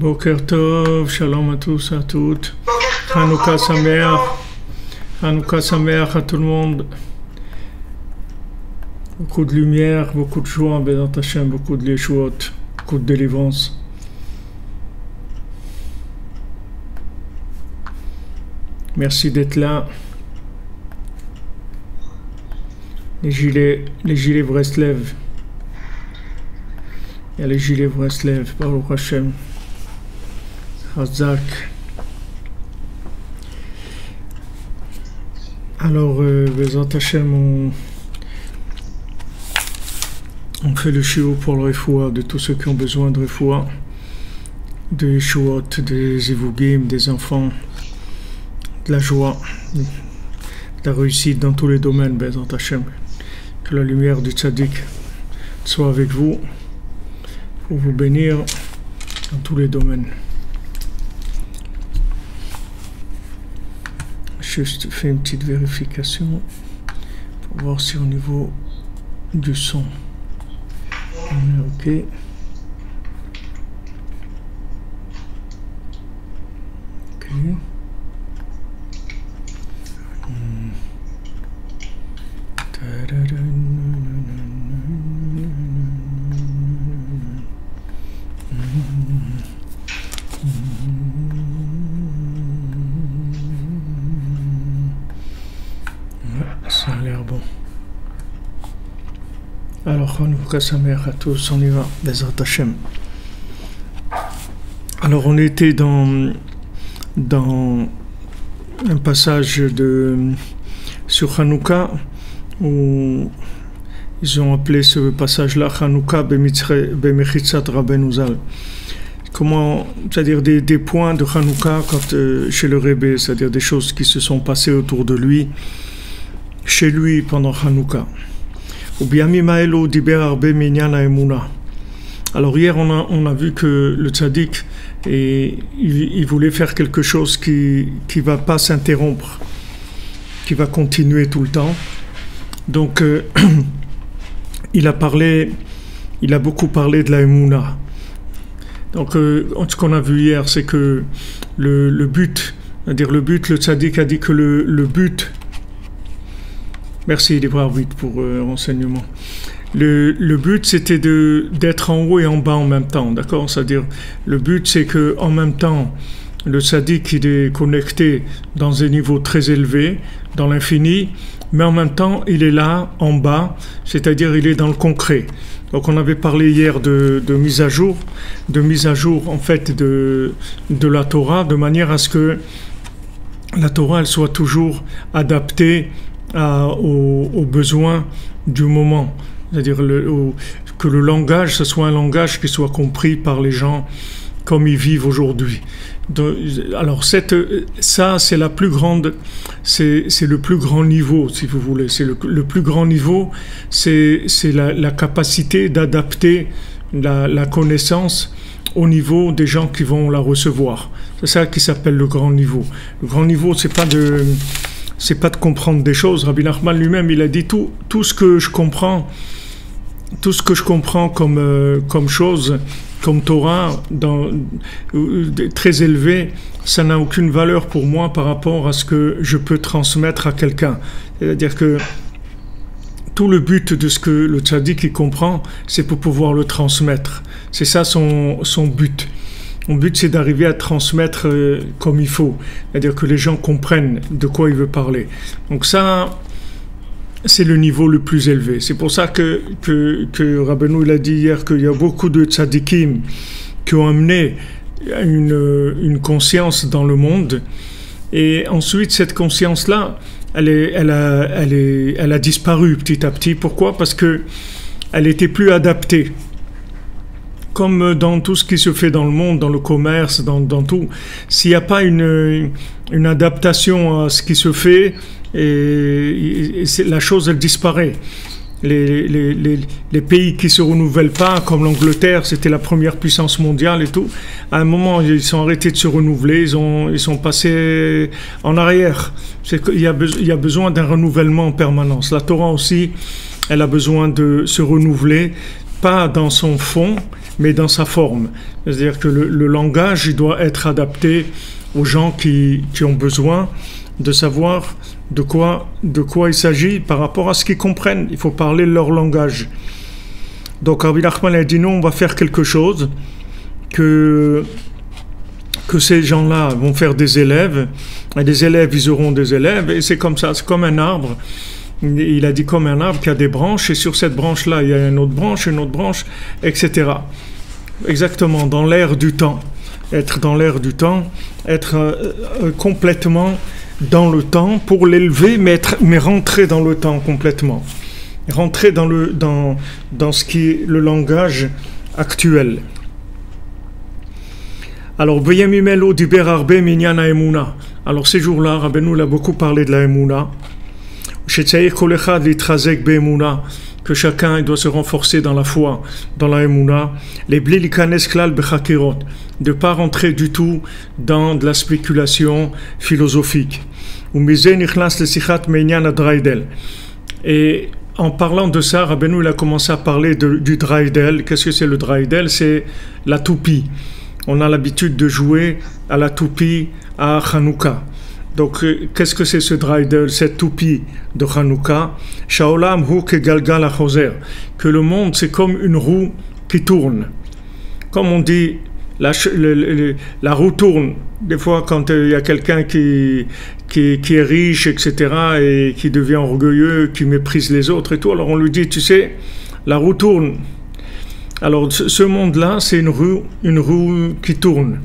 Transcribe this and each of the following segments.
Boker Tov, shalom à tous et à toutes. Hanouka Sameach. Hanouka Sameach à tout le monde. Beaucoup de lumière, beaucoup de joie, Bézat Hashem, beaucoup de Yeshuot, beaucoup de délivrance. Merci d'être là. Les gilets Breslev. Il y a les gilets Breslev, Baruch Hashem. Hazak. Alors, Bézat Hashem, on fait le shiur pour le refoua de tous ceux qui ont besoin de refoua, de Yeshuot, des zivugim, des enfants, de la joie, de la réussite dans tous les domaines, Bézat Hashem. Que la lumière du tzaddik soit avec vous, pour vous bénir dans tous les domaines. Juste faire une petite vérification pour voir si au niveau du son on est ok. Ok. Ça a l'air bon. Alors, Hanouka Sameach à tous, on y va, Bézat Hashem. Alors, on était dans un passage sur Hanouka où ils ont appelé ce passage-là Hanouka Bemechitzat Rabbeinu Zal. Comment, c'est-à-dire des points de Hanouka chez le Rebbe, c'est-à-dire des choses qui se sont passées autour de lui, chez lui pendant Hanouka. Alors hier on a vu que le tzaddik il voulait faire quelque chose qui va pas s'interrompre, qui va continuer tout le temps. Donc il a beaucoup parlé de la Emouna. Donc ce qu'on a vu hier, c'est que le but, c'est-à-dire le tzaddik a dit que le but. Merci Libre Arbitre pour renseignement. Le but c'était d'être en haut et en bas en même temps, d'accord? C'est-à-dire le but c'est que en même temps le tzaddik il est connecté dans un niveau très élevé, dans l'infini, mais en même temps il est là en bas, c'est-à-dire il est dans le concret. Donc on avait parlé hier de mise à jour en fait de la Torah, de manière à ce que la Torah elle soit toujours adaptée aux besoins du moment, c'est-à-dire que le langage, ce soit un langage qui soit compris par les gens comme ils vivent aujourd'hui. Alors ça c'est la plus grande, c'est le plus grand niveau, si vous voulez. C'est le plus grand niveau, c'est la capacité d'adapter la connaissance au niveau des gens qui vont la recevoir. C'est ça qui s'appelle le grand niveau. Le grand niveau, c'est pas de comprendre des choses. Rabbi Nachman lui-même, il a dit tout ce que je comprends comme chose, comme Torah, très élevé, ça n'a aucune valeur pour moi par rapport à ce que je peux transmettre à quelqu'un. C'est-à-dire que tout le but de ce que le tzaddik il comprend, c'est pour pouvoir le transmettre. C'est ça son but. Mon but, c'est d'arriver à transmettre comme il faut, c'est-à-dire que les gens comprennent de quoi il veut parler. Donc ça, c'est le niveau le plus élevé. C'est pour ça que Rabbeinu il a dit hier qu'il y a beaucoup de tzaddikim qui ont amené une conscience dans le monde, et ensuite cette conscience-là, elle a disparu petit à petit. Pourquoi? Parce que elle était plus adaptée. Comme dans tout ce qui se fait dans le monde, dans le commerce, dans tout, s'il n'y a pas une adaptation à ce qui se fait, la chose elle disparaît. Les pays qui se renouvellent pas, comme l'Angleterre, c'était la première puissance mondiale et tout, à un moment ils sont arrêtés de se renouveler, ils sont passés en arrière. Il y a besoin d'un renouvellement en permanence. La Torah aussi, elle a besoin de se renouveler, pas dans son fond, mais dans sa forme. C'est-à-dire que le langage, il doit être adapté aux gens qui ont besoin de savoir de quoi il s'agit par rapport à ce qu'ils comprennent. Il faut parler leur langage. Donc Rabbi Nachman a dit non, on va faire quelque chose que ces gens-là vont faire des élèves, et les élèves, ils auront des élèves, et c'est comme ça, c'est comme un arbre. Il a dit comme un arbre qui a des branches, et sur cette branche-là, il y a une autre branche, etc. Exactement, dans l'air du temps. Être dans l'air du temps, être complètement dans le temps pour l'élever, mais rentrer dans le temps complètement. Rentrer dans ce qui est le langage actuel. Alors, alors ces jours-là, Rabbeinu a beaucoup parlé de la Emouna. Que chacun il doit se renforcer dans la foi, dans la Emouna. Les de ne pas rentrer du tout dans de la spéculation philosophique. Et en parlant de ça, Rabbeinu a commencé à parler du Draïdel. Qu'est-ce que c'est le Draïdel? C'est la toupie. On a l'habitude de jouer à la toupie à Hanouka. Donc, qu'est-ce que c'est ce Draïdel, cette toupie de Hanouka? Shaolam hu ke galgal achoser. Que le monde, c'est comme une roue qui tourne. Comme on dit, la roue tourne. Des fois, quand il y a quelqu'un qui est riche, etc., et qui devient orgueilleux, qui méprise les autres et tout, alors on lui dit, tu sais, la roue tourne. Alors, ce monde-là, c'est une roue qui tourne.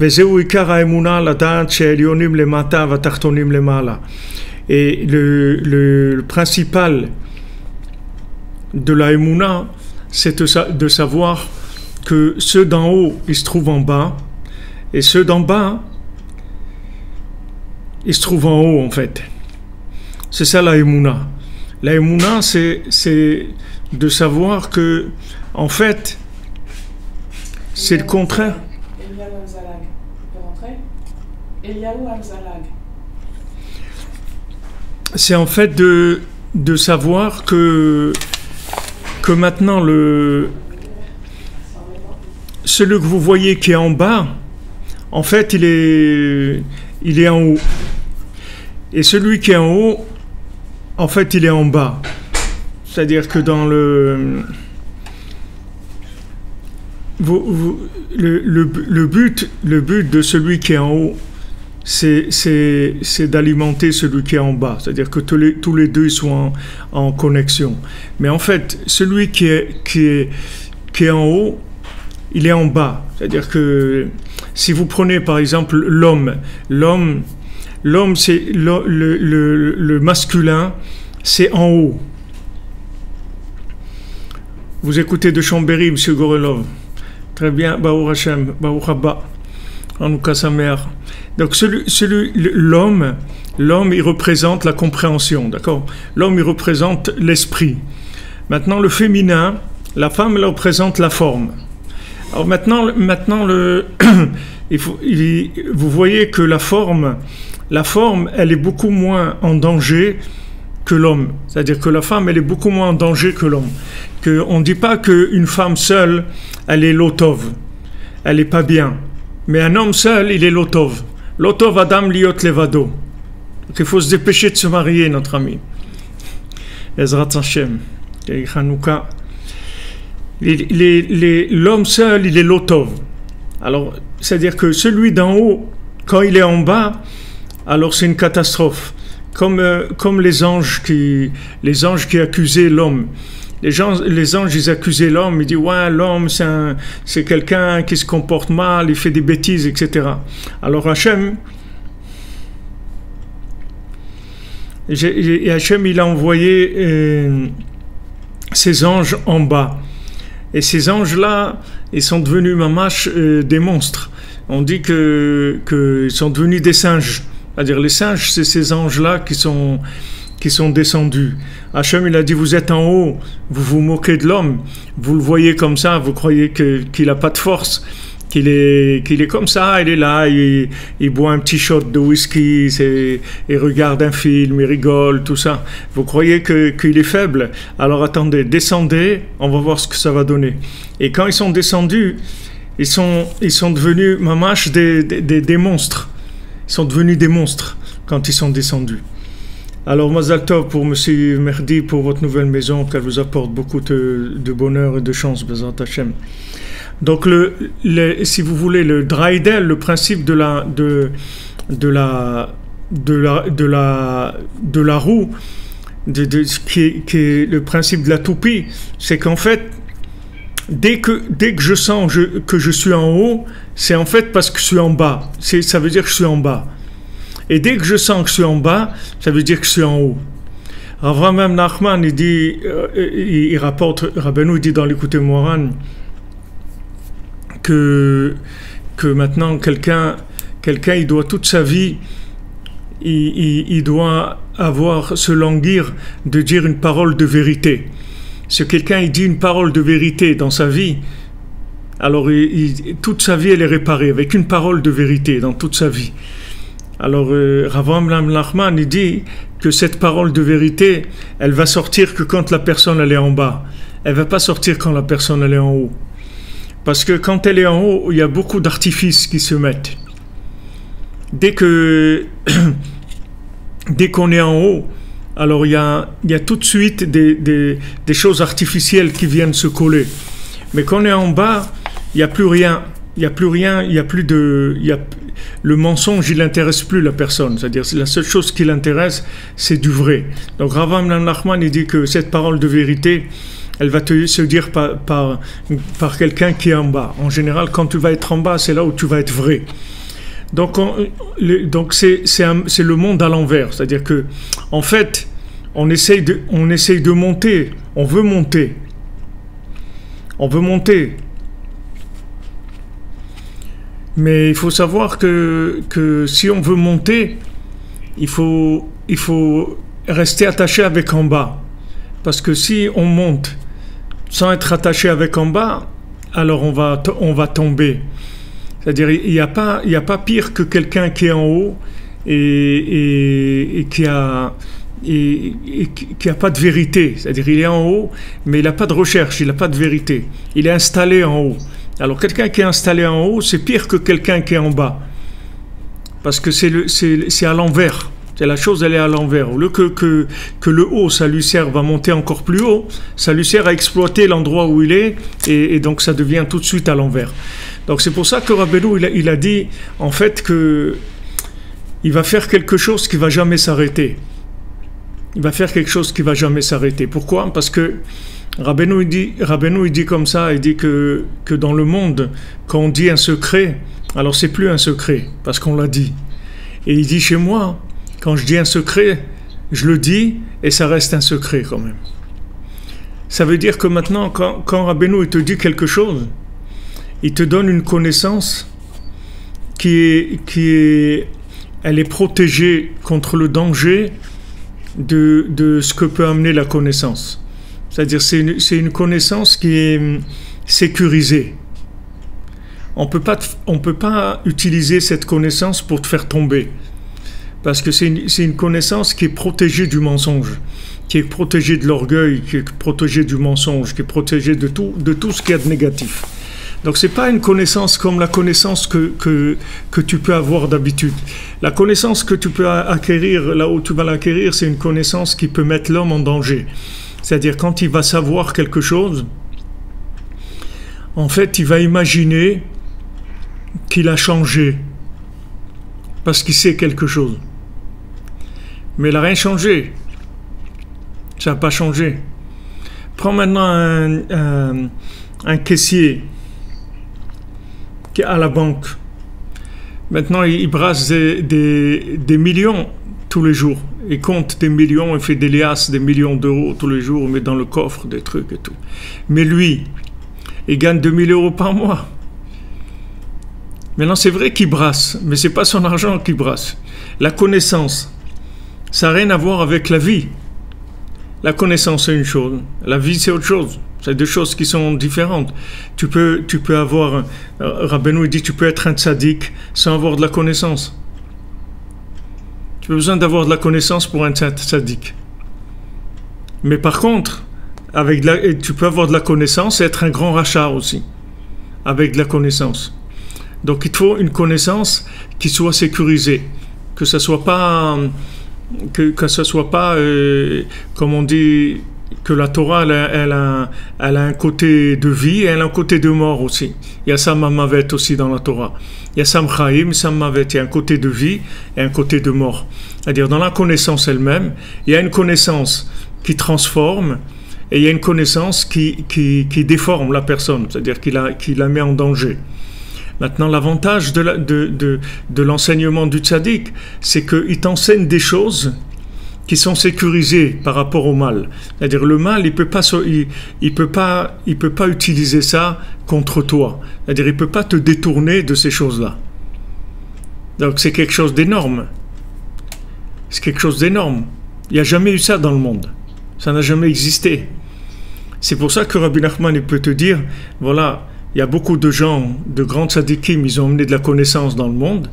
Et le principal de la Emouna, c'est de savoir que ceux d'en haut, ils se trouvent en bas, et ceux d'en bas, ils se trouvent en haut, en fait. C'est ça la Emouna. La Emouna, c'est de savoir que, en fait, c'est le contraire. C'est en fait de savoir que maintenant celui que vous voyez qui est en bas, en fait il est en haut. Et celui qui est en haut, en fait il est en bas. C'est-à-dire que dans le but de celui qui est en haut, c'est d'alimenter celui qui est en bas. C'est-à-dire que tous les deux sont en connexion. Mais en fait, celui qui est en haut, il est en bas. C'est-à-dire que si vous prenez par exemple l'homme, c'est le masculin, c'est en haut. Vous écoutez de Chambéry, M. Gorelov. Très bien, Baruch Hashem, Baruch Haba, Hanouka Sameach. Donc l'homme, il représente la compréhension, d'accord? L'homme, il représente l'esprit. Maintenant, le féminin, la femme, elle représente la forme. Alors maintenant vous voyez que la forme, elle est beaucoup moins en danger que l'homme. C'est-à-dire que la femme, elle est beaucoup moins en danger que l'homme. On ne dit pas qu'une femme seule, elle est lotov. Elle n'est pas bien. Mais un homme seul, il est lotov. Lotov Adam liot levado. Donc il faut se dépêcher de se marier, notre ami. Ezrat Hashem. Hanouka. L'homme seul, il est lotov. Alors, c'est-à-dire que celui d'en haut, quand il est en bas, alors c'est une catastrophe. Comme les anges qui accusaient l'homme. Les anges, ils accusaient l'homme, ils disent ouais, l'homme c'est quelqu'un qui se comporte mal, il fait des bêtises, etc. Alors Hachem, il a envoyé ses anges en bas. Et ces anges-là, ils sont devenus mamash des monstres. On dit qu'ils sont devenus des singes. C'est-à-dire les singes, c'est ces anges-là qui sont descendus. Hachem, il a dit, vous êtes en haut, vous vous moquez de l'homme, vous le voyez comme ça, vous croyez qu'il n'a pas de force, qu'il est comme ça, il est là, il boit un petit shot de whisky, il regarde un film, il rigole, tout ça. Vous croyez qu'il est faible? Alors attendez, descendez, on va voir ce que ça va donner. Et quand ils sont descendus, ils sont devenus mamash des monstres. Ils sont devenus des monstres quand ils sont descendus. Alors Mazal Tov pour Monsieur Merdi, pour votre nouvelle maison, qu'elle vous apporte beaucoup de bonheur et de chance, Bezat Hashem. Donc si vous voulez, le Draïdel, le principe de la roue, qui est le principe de la toupie, c'est qu'en fait, dès que je sens que je suis en haut, c'est en fait parce que je suis en bas. Ça veut dire que je suis en bas. Et dès que je sens que je suis en bas, ça veut dire que je suis en haut. Avraham Nachman, il rapporte, Rabbeinu, il dit dans l'Écoutez Moran, que maintenant quelqu'un il doit toute sa vie, il doit se languir de dire une parole de vérité. Si quelqu'un il dit une parole de vérité dans sa vie, alors toute sa vie elle est réparée avec une parole de vérité dans toute sa vie. Alors Rav Amram Nachman il dit que cette parole de vérité elle va sortir que quand la personne elle est en bas, elle va pas sortir quand la personne elle est en haut. Parce que quand elle est en haut, il y a beaucoup d'artifices qui se mettent. Dès qu'on est en haut, alors il y a tout de suite des choses artificielles qui viennent se coller. Mais quand on est en bas, il n'y a plus rien. Le mensonge, il n'intéresse plus la personne. C'est-à-dire, la seule chose qui l'intéresse, c'est du vrai. Donc Rav Amram Nachman, il dit que cette parole de vérité, elle va se dire par quelqu'un qui est en bas. En général, quand tu vas être en bas, c'est là où tu vas être vrai. Donc c'est le monde à l'envers. C'est-à-dire que, en fait, on essaye de monter. On veut monter. Mais il faut savoir que si on veut monter, il faut rester attaché avec en bas. Parce que si on monte sans être attaché avec en bas, alors on va tomber. C'est-à-dire, il n'y a pas pire que quelqu'un qui est en haut et qui a pas de vérité. C'est-à-dire, il est en haut, mais il n'a pas de recherche, il n'a pas de vérité. Il est installé en haut. Alors, quelqu'un qui est installé en haut, c'est pire que quelqu'un qui est en bas. Parce que c'est à l'envers. La chose, elle est à l'envers. Au lieu que le haut, ça lui sert à monter encore plus haut, ça lui sert à exploiter l'endroit où il est, et donc ça devient tout de suite à l'envers. Donc c'est pour ça que Rabbeinu, il a dit, en fait, que il va faire quelque chose qui va jamais s'arrêter. Il va faire quelque chose qui va jamais s'arrêter. Pourquoi? Parce que Rabbeinu, il dit comme ça, il dit que dans le monde, quand on dit un secret, alors c'est plus un secret, parce qu'on l'a dit. Et il dit chez moi, quand je dis un secret, je le dis et ça reste un secret quand même. Ça veut dire que maintenant, quand Rabbeinu il te dit quelque chose, il te donne une connaissance elle est protégée contre le danger de ce que peut amener la connaissance. C'est-à-dire c'est une connaissance qui est sécurisée. On peut pas utiliser cette connaissance pour te faire tomber. Parce que c'est une connaissance qui est protégée du mensonge, qui est protégée de l'orgueil, qui est protégée du mensonge, qui est protégée de tout ce qu'il y a de négatif. Donc c'est pas une connaissance comme la connaissance que tu peux avoir d'habitude. La connaissance que tu peux acquérir, là où tu vas l'acquérir, c'est une connaissance qui peut mettre l'homme en danger. C'est-à-dire quand il va savoir quelque chose, en fait il va imaginer qu'il a changé, parce qu'il sait quelque chose. Mais il n'a rien changé. Ça n'a pas changé. Prends maintenant un caissier qui est à la banque. Maintenant, il brasse des millions tous les jours. Il compte des millions, il fait des liasses, des millions d'euros tous les jours, il met dans le coffre des trucs et tout. Mais lui, il gagne 2000 euros par mois. Maintenant, c'est vrai qu'il brasse, mais ce n'est pas son argent qu'il brasse. La connaissance, ça n'a rien à voir avec la vie. La connaissance, c'est une chose. La vie, c'est autre chose. C'est deux choses qui sont différentes. Tu peux avoir, Rabbeinu dit, tu peux être un tzaddik sans avoir de la connaissance. Tu as besoin d'avoir de la connaissance pour un tzaddik. Mais par contre, tu peux avoir de la connaissance et être un grand rachat aussi, avec de la connaissance. Donc il te faut une connaissance qui soit sécurisée, que ça soit pas, comme on dit, que la Torah elle a un côté de vie et elle a un côté de mort aussi. Il y a Sam Mavet aussi dans la Torah. Il y a Sam Chaim, Sam Mavet. Il y a un côté de vie et un côté de mort. C'est-à-dire dans la connaissance elle-même, il y a une connaissance qui transforme et il y a une connaissance qui déforme la personne, c'est-à-dire qui la met en danger. Maintenant, l'avantage de l'enseignement du tzaddik, c'est qu'il t'enseigne des choses qui sont sécurisées par rapport au mal. C'est-à-dire le mal, il peut pas utiliser ça contre toi. C'est-à-dire il peut pas te détourner de ces choses-là. Donc c'est quelque chose d'énorme. C'est quelque chose d'énorme. Il n'y a jamais eu ça dans le monde. Ça n'a jamais existé. C'est pour ça que Rabbi Nachman il peut te dire, voilà, il y a beaucoup de gens, de grands tzadikim, ils ont amené de la connaissance dans le monde,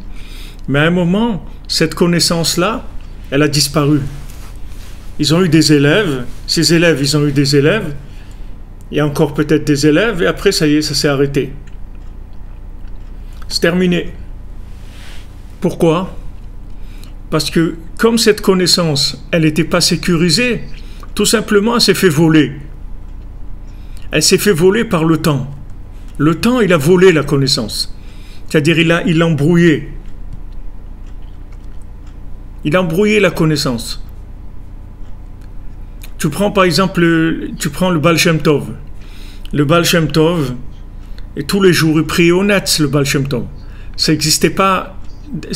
mais à un moment, cette connaissance-là, elle a disparu. Ils ont eu des élèves, ces élèves, ils ont eu des élèves, il y a encore peut-être des élèves, et après, ça y est, ça s'est arrêté. C'est terminé. Pourquoi ? Parce que, comme cette connaissance, elle n'était pas sécurisée, tout simplement, elle s'est fait voler. Elle s'est fait voler par le temps. Le temps, il a volé la connaissance. C'est-à-dire, il l'a embrouillé. Il a embrouillé la connaissance. Tu prends par exemple, le Baal Shem Tov. Le Baal Shem Tov, et tous les jours, il priait au Netz, le Baal Shem Tov. Ça n'existait pas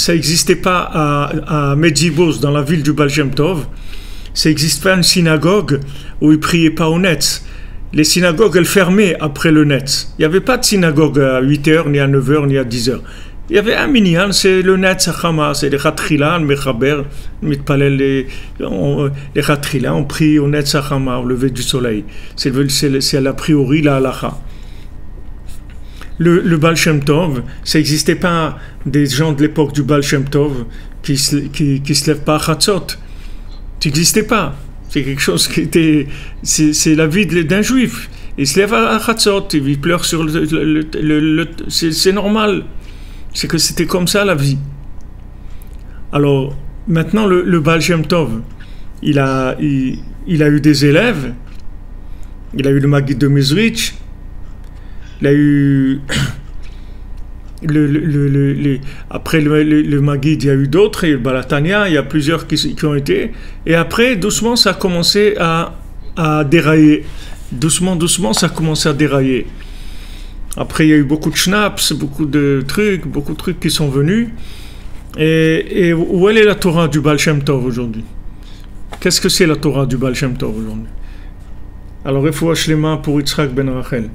à Medjibos, dans la ville du Baal Shem Tov. Ça n'existe pas une synagogue où il priait pas au Netz. Les synagogues, elles fermaient après le Netz. Il n'y avait pas de synagogue à 8h, ni à 9h, ni à 10h. Il y avait un minyan, c'est le Netz Hachama, c'est les Khatrila, le Mechaber, les Khatrila, on prie au Netz Hachama, au lever du soleil. C'est a priori la halacha. Le Baal Shem Tov, ça n'existait pas des gens de l'époque du Baal Shem Tov qui se lèvent pas à Chatzot. Ça n'existait pas. C'est quelque chose qui était... C'est la vie d'un juif. Il se lève à Chatzot, il pleure sur c'est normal. C'est que c'était comme ça la vie. Alors, maintenant, le Baal Shem Tov, il a eu des élèves. Il a eu le Maggid de Mezrich. Il a eu... après le Maggid, il y a eu d'autres, et le Balatania, il y a plusieurs qui ont été, et après, doucement, ça a commencé à dérailler. Doucement, ça a commencé à dérailler. Après, il y a eu beaucoup de schnapps, beaucoup de trucs qui sont venus. Et où est la Torah du Baal Shem Tov aujourd'hui? Qu'est-ce que c'est la Torah du Baal Shem Tov aujourd'hui? Alors, refoua shlema pour Yitzhak ben Rachel.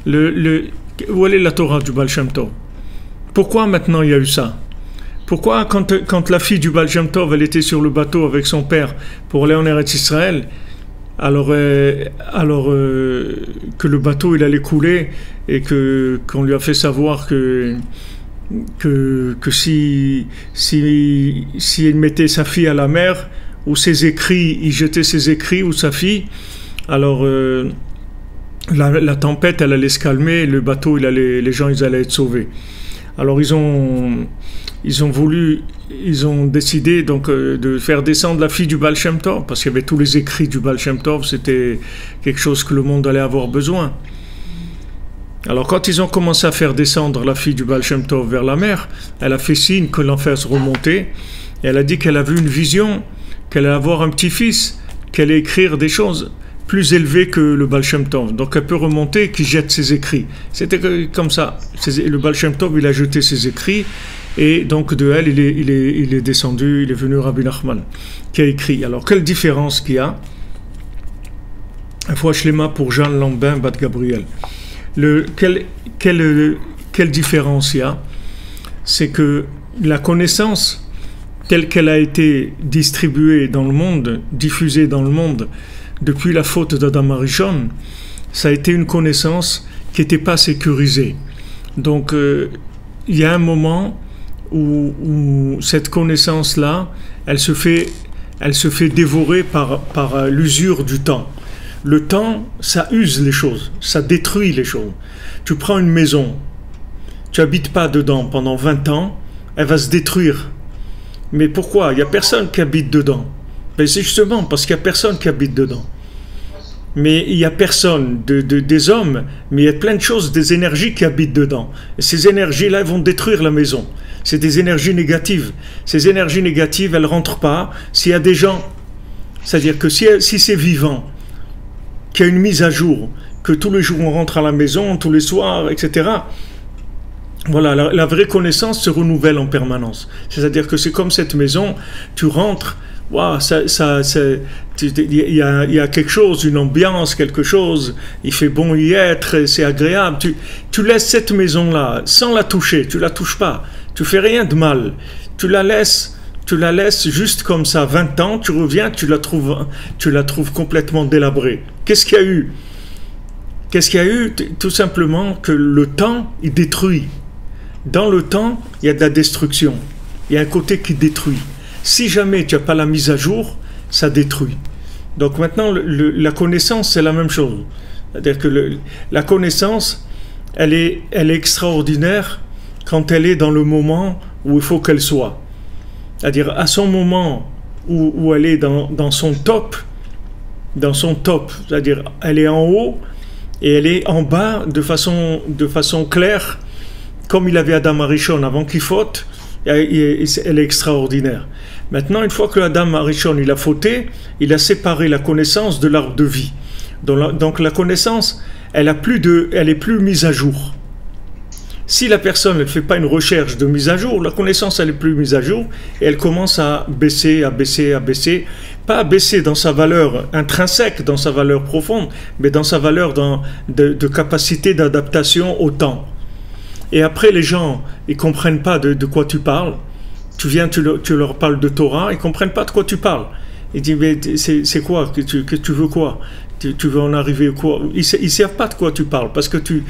Où est la Torah du Baal Shem Tov? Pourquoi maintenant il y a eu ça? Pourquoi quand la fille du Baal Shem Tov elle était sur le bateau avec son père pour aller en Eretz Israël, alors que le bateau il allait couler et qu'on lui a fait savoir que si il mettait sa fille à la mer ou ses écrits, il jetait ses écrits ou sa fille, alors la tempête elle allait se calmer, le bateau les gens ils allaient être sauvés. Alors ils ont décidé donc de faire descendre la fille du Baal Shem Tov, parce qu'il y avait tous les écrits du Baal Shem Tov, c'était quelque chose que le monde allait avoir besoin. Alors quand ils ont commencé à faire descendre la fille du Baal Shem Tov vers la mer, elle a fait signe que l'enfer se remontait, et elle a dit qu'elle a vu une vision, qu'elle allait avoir un petit-fils, qu'elle allait écrire des choses plus élevé que le Baal Shem Tov. Donc elle peut remonter, qui jette ses écrits. C'était comme ça. Le Baal Shem Tov, il a jeté ses écrits, et donc de elle, il est descendu, il est venu Rabbi Nachman, qui a écrit. Alors, quelle différence qu'il y a? Un fois Shlema pour Jean Lambin, Bat Gabriel. Quelle différence il y a? C'est que la connaissance, telle qu'elle a été distribuée dans le monde, diffusée dans le monde, depuis la faute d'Adam Arishon, ça a été une connaissance qui n'était pas sécurisée. Donc, il y a un moment où cette connaissance-là, elle se fait dévorer par l'usure du temps. Le temps, ça use les choses, ça détruit les choses. Tu prends une maison, tu habites pas dedans pendant 20 ans, elle va se détruire. Mais pourquoi? Il n'y a personne qui habite dedans. Ben c'est justement parce qu'il n'y a personne qui habite dedans. Mais il n'y a personne, des hommes, mais il y a plein de choses, des énergies qui habitent dedans. Et ces énergies-là, elles vont détruire la maison. C'est des énergies négatives. Ces énergies négatives, elles ne rentrent pas s'il y a des gens. C'est-à-dire que si c'est vivant, qu'il y a une mise à jour, que tous les jours on rentre à la maison, tous les soirs, etc. Voilà, la vraie connaissance se renouvelle en permanence. C'est-à-dire que c'est comme cette maison, tu rentres, wow, il y a quelque chose, une ambiance, quelque chose, il fait bon y être, c'est agréable. Tu laisses cette maison-là sans la toucher, tu la touches pas, tu fais rien de mal, tu la laisses juste comme ça, 20 ans, tu reviens, tu la trouves complètement délabrée. Qu'est-ce qu'il y a eu? Qu'est-ce qu'il y a eu? Tout simplement que le temps, il détruit. Dans le temps, il y a de la destruction. Il y a un côté qui détruit. Si jamais tu n'as pas la mise à jour, ça détruit. Donc maintenant, la connaissance, c'est la même chose. C'est-à-dire que la connaissance, elle est extraordinaire quand elle est dans le moment où il faut qu'elle soit. C'est-à-dire à son moment où elle est dans son top, c'est-à-dire elle est en haut et elle est en bas de façon claire, comme il avait Adam Arishon avant qu'il faute, elle est extraordinaire. Maintenant, une fois que Adam Arishon il a fauté, il a séparé la connaissance de l'arbre de vie. Donc la connaissance, elle est plus mise à jour. Si la personne ne fait pas une recherche de mise à jour, la connaissance elle est plus mise à jour et elle commence à baisser, pas à baisser dans sa valeur intrinsèque, dans sa valeur profonde, mais dans sa valeur de capacité d'adaptation au temps. Et après les gens, ils comprennent pas de quoi tu parles. Tu viens, tu leur parles de Torah, ils comprennent pas de quoi tu parles. Ils disent mais c'est quoi que tu veux quoi? Tu veux en arriver quoi? Ils savent pas de quoi tu parles parce que tu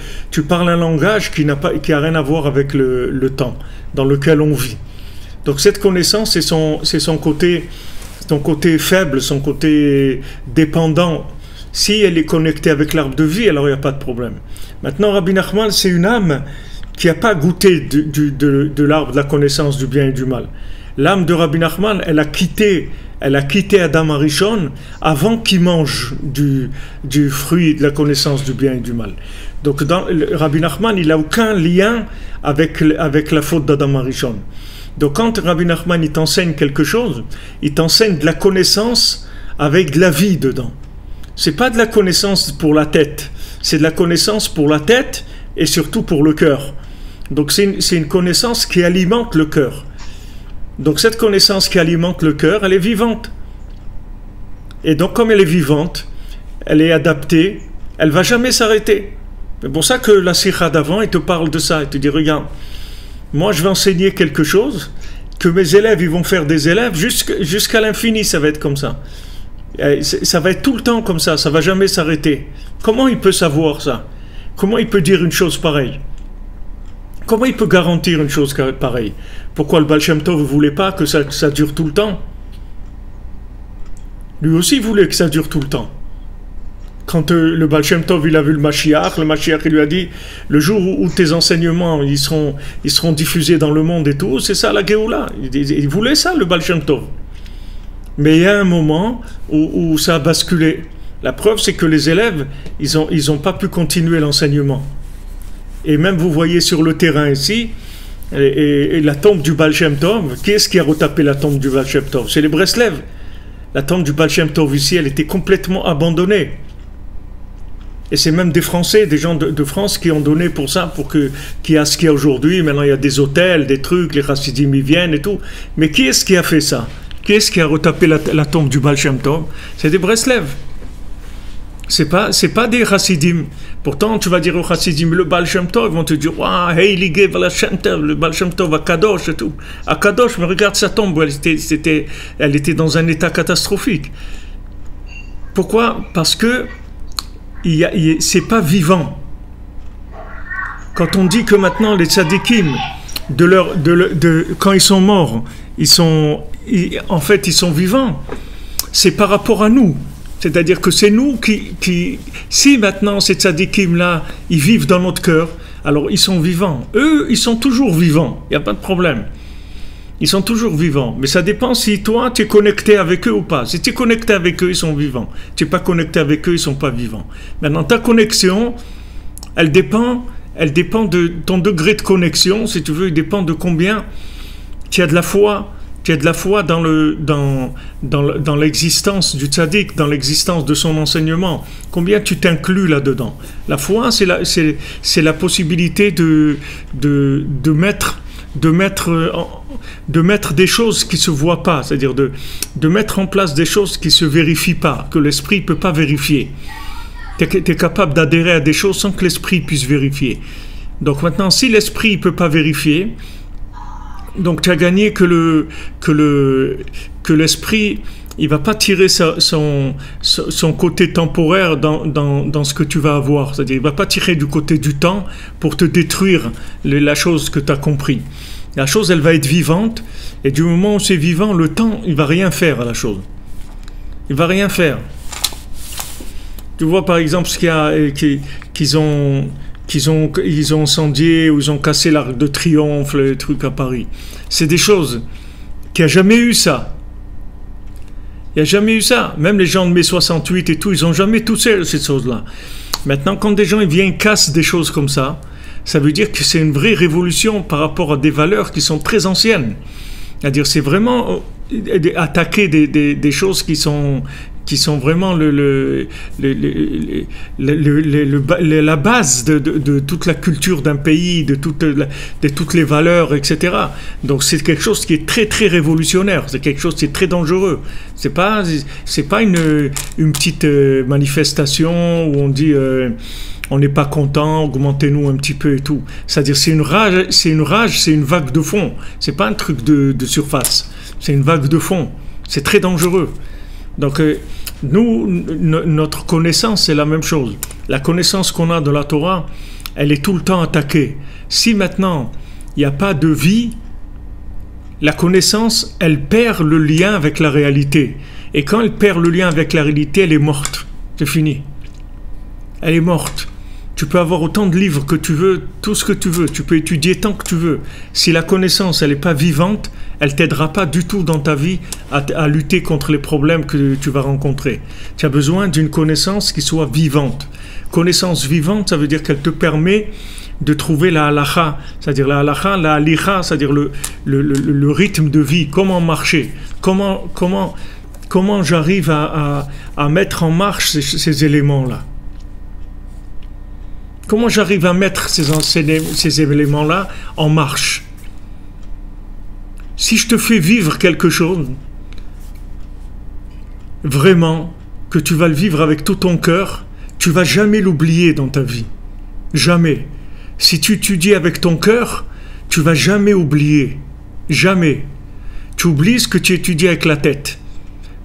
parles un langage qui a rien à voir avec le temps dans lequel on vit. Donc cette connaissance, c'est son côté faible, son côté dépendant. Si elle est connectée avec l'arbre de vie, alors il n'y a pas de problème. Maintenant, Rabbi Nachman, c'est une âme qui n'a pas goûté de l'arbre de la connaissance du bien et du mal. L'âme de Rabbi Nachman, elle a quitté Adam Arishon avant qu'il mange du fruit de la connaissance du bien et du mal. Donc Rabbi Nachman, il n'a aucun lien avec la faute d'Adam Arishon. Donc quand Rabbi Nachman il t'enseigne quelque chose, il t'enseigne de la connaissance avec de la vie dedans. C'est pas de la connaissance pour la tête, c'est de la connaissance pour la tête et surtout pour le cœur. Donc c'est une connaissance qui alimente le cœur. Donc cette connaissance qui alimente le cœur, elle est vivante. Et donc comme elle est vivante, elle est adaptée, elle ne va jamais s'arrêter. C'est pour ça que la sikha d'avant, il te parle de ça. Il te dit, regarde, moi je vais enseigner quelque chose, que mes élèves, ils vont faire des élèves, jusqu'à l'infini, ça va être comme ça. Ça va être tout le temps comme ça ne va jamais s'arrêter. Comment il peut savoir ça? Comment il peut dire une chose pareille? Comment il peut garantir une chose pareille? Pourquoi le Baal Shem Tov ne voulait pas que ça dure tout le temps? Lui aussi voulait que ça dure tout le temps. Quand le Baal Shem Tov il a vu le Mashiach il lui a dit le jour où tes enseignements ils seront diffusés dans le monde et tout, c'est ça la Géoula. Il voulait ça le Baal Shem Tov. Mais il y a un moment où ça a basculé. La preuve c'est que les élèves ils ont pas pu continuer l'enseignement. Et même vous voyez sur le terrain ici, et la tombe du Baal Shem Tov, qui est-ce qui a retapé la tombe du Baal Shem Tov? C'est les Breslev. La tombe du Baal Shem Tov ici, elle était complètement abandonnée. Et c'est même des Français, des gens de France qui ont donné pour ça, pour qu'il y ait ce qu'il y a aujourd'hui. Maintenant il y a des hôtels, des trucs, les Chassidim y viennent et tout. Mais qui est-ce qui a fait ça? Qui est-ce qui a retapé la tombe du Baal Shem Tov? C'est des Breslev. C'est pas des Chassidim. Pourtant, tu vas dire aux Chassidim, le Baal Shem Tov, ils vont te dire, waouh, hey, ligé, Baal Shem Tov, le Baal Shem Tov à Kadosh et tout. À Kadosh, mais regarde sa tombe, elle était dans un état catastrophique. Pourquoi? Parce que c'est pas vivant. Quand on dit que maintenant les tzadikim, quand ils sont morts, en fait ils sont vivants, c'est par rapport à nous. C'est-à-dire que c'est nous si maintenant ces tzadikim-là, ils vivent dans notre cœur, alors ils sont vivants. Eux, ils sont toujours vivants, il n'y a pas de problème. Ils sont toujours vivants, mais ça dépend si toi, tu es connecté avec eux ou pas. Si tu es connecté avec eux, ils sont vivants. Tu n'es pas connecté avec eux, ils ne sont pas vivants. Maintenant, ta connexion, elle dépend de ton degré de connexion, si tu veux, il dépend de combien tu as de la foi. Tu as de la foi dans l'existence du tzaddik, dans l'existence de son enseignement. Combien tu t'inclus là-dedans. La foi, c'est la possibilité de mettre des choses qui ne se voient pas, c'est-à-dire de mettre en place des choses qui ne se vérifient pas, que l'esprit ne peut pas vérifier. Tu es capable d'adhérer à des choses sans que l'esprit puisse vérifier. Donc maintenant, si l'esprit ne peut pas vérifier, donc tu as gagné que l'esprit, il ne va pas tirer son côté temporaire dans ce que tu vas avoir. C'est-à-dire, il ne va pas tirer du côté du temps pour te détruire la chose que tu as compris. La chose, elle va être vivante, et du moment où c'est vivant, le temps, il ne va rien faire à la chose. Il ne va rien faire. Tu vois par exemple ce qu'ils ont incendié ou ils ont cassé l'Arc de Triomphe, les trucs à Paris. C'est des choses qui a jamais eu ça. Il n'y a jamais eu ça. Même les gens de mai 68 et tout, ils n'ont jamais touché ces choses-là. Maintenant, quand des gens ils viennent cassent des choses comme ça, ça veut dire que c'est une vraie révolution par rapport à des valeurs qui sont très anciennes. C'est-à-dire, c'est vraiment attaquer des choses qui sont vraiment la base de toute la culture d'un pays, de toutes les valeurs, etc. Donc c'est quelque chose qui est très très révolutionnaire, c'est quelque chose qui est très dangereux. C'est pas une petite manifestation où on dit on n'est pas content, augmentez-nous un petit peu et tout. C'est-à-dire c'est une rage, c'est une vague de fond. C'est pas un truc de surface, c'est une vague de fond. C'est très dangereux. Donc, notre connaissance, c'est la même chose. La connaissance qu'on a de la Torah, elle est tout le temps attaquée. Si maintenant, il n'y a pas de vie, la connaissance, elle perd le lien avec la réalité. Et quand elle perd le lien avec la réalité, elle est morte. C'est fini. Elle est morte. Tu peux avoir autant de livres que tu veux, tout ce que tu veux. Tu peux étudier tant que tu veux. Si la connaissance, elle n'est pas vivante, elle ne t'aidera pas du tout dans ta vie à lutter contre les problèmes que tu vas rencontrer. Tu as besoin d'une connaissance qui soit vivante. Connaissance vivante, ça veut dire qu'elle te permet de trouver la halacha, c'est-à-dire la halacha, la halicha, c'est-à-dire le rythme de vie, comment marcher, comment j'arrive à mettre en marche ces éléments-là. Comment j'arrive à mettre ces éléments-là en marche? Si je te fais vivre quelque chose, vraiment, que tu vas le vivre avec tout ton cœur, tu ne vas jamais l'oublier dans ta vie. Jamais. Si tu étudies avec ton cœur, tu ne vas jamais oublier. Jamais. Tu oublies ce que tu étudies avec la tête.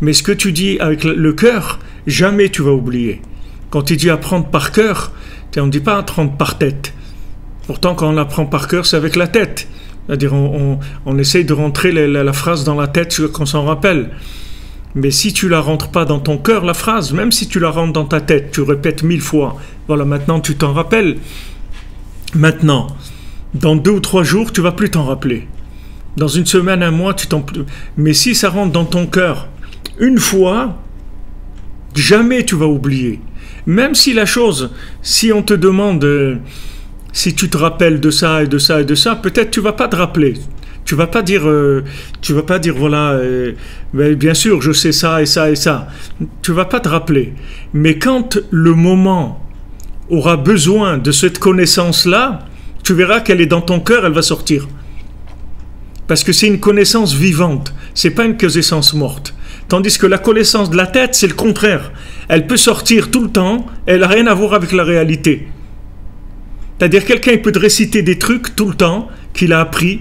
Mais ce que tu dis avec le cœur, jamais tu vas oublier. Quand tu dis apprendre par cœur, on ne dit pas apprendre par tête. Pourtant, quand on apprend par cœur, c'est avec la tête. C'est-à-dire, on essaye de rentrer la phrase dans la tête qu'on s'en rappelle. Mais si tu ne la rentres pas dans ton cœur, la phrase, même si tu la rentres dans ta tête, tu répètes 1000 fois. Voilà, maintenant tu t'en rappelles. Maintenant, dans 2 ou 3 jours, tu ne vas plus t'en rappeler. Dans une semaine, un mois, mais si ça rentre dans ton cœur, une fois, jamais tu vas oublier. Même si la chose, si on te demande si tu te rappelles de ça et de ça et de ça, peut-être tu vas pas te rappeler. Tu vas pas dire voilà, bien sûr je sais ça et ça et ça. Tu vas pas te rappeler. Mais quand le moment aura besoin de cette connaissance-là, tu verras qu'elle est dans ton cœur, elle va sortir. Parce que c'est une connaissance vivante, c'est pas une connaissance morte. Tandis que la connaissance de la tête, c'est le contraire. Elle peut sortir tout le temps, elle n'a rien à voir avec la réalité. C'est-à-dire quelqu'un il peut te réciter des trucs tout le temps qu'il a appris,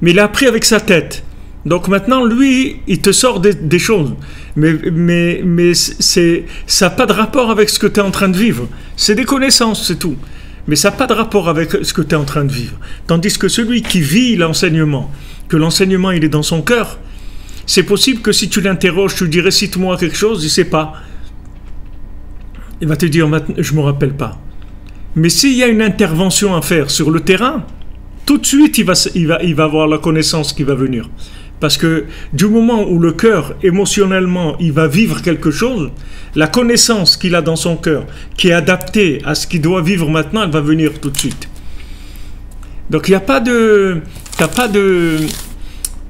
mais il a appris avec sa tête. Donc maintenant, lui, il te sort des choses. Mais ça n'a pas de rapport avec ce que tu es en train de vivre. C'est des connaissances, c'est tout. Mais ça n'a pas de rapport avec ce que tu es en train de vivre. Tandis que celui qui vit l'enseignement, que l'enseignement il est dans son cœur, c'est possible que si tu l'interroges, tu lui dis récite-moi quelque chose, il ne sait pas. Il va te dire je ne me rappelle pas. Mais s'il y a une intervention à faire sur le terrain, tout de suite il va avoir la connaissance qui va venir. Parce que du moment où le cœur, émotionnellement, il va vivre quelque chose, la connaissance qu'il a dans son cœur, qui est adaptée à ce qu'il doit vivre maintenant, elle va venir tout de suite. Donc il n'y a pas de...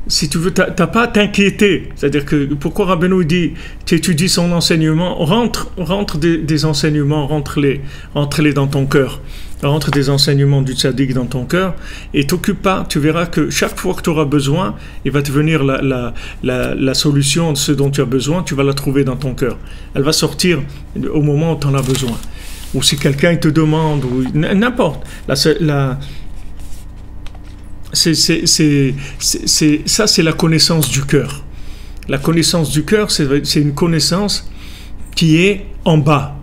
Si tu veux, tu n'as pas à t'inquiéter. C'est-à-dire que pourquoi Rabbeinu dit, tu étudies son enseignement, rentre des enseignements, rentre-les dans ton cœur. Rentre des enseignements du tzaddik dans ton cœur et t'occupe pas, tu verras que chaque fois que tu auras besoin, il va te venir la solution de ce dont tu as besoin, tu vas la trouver dans ton cœur. Elle va sortir au moment où tu en as besoin. Ou si quelqu'un te demande, ou n'importe. Ça, c'est la connaissance du cœur. La connaissance du cœur, c'est une connaissance qui est en bas.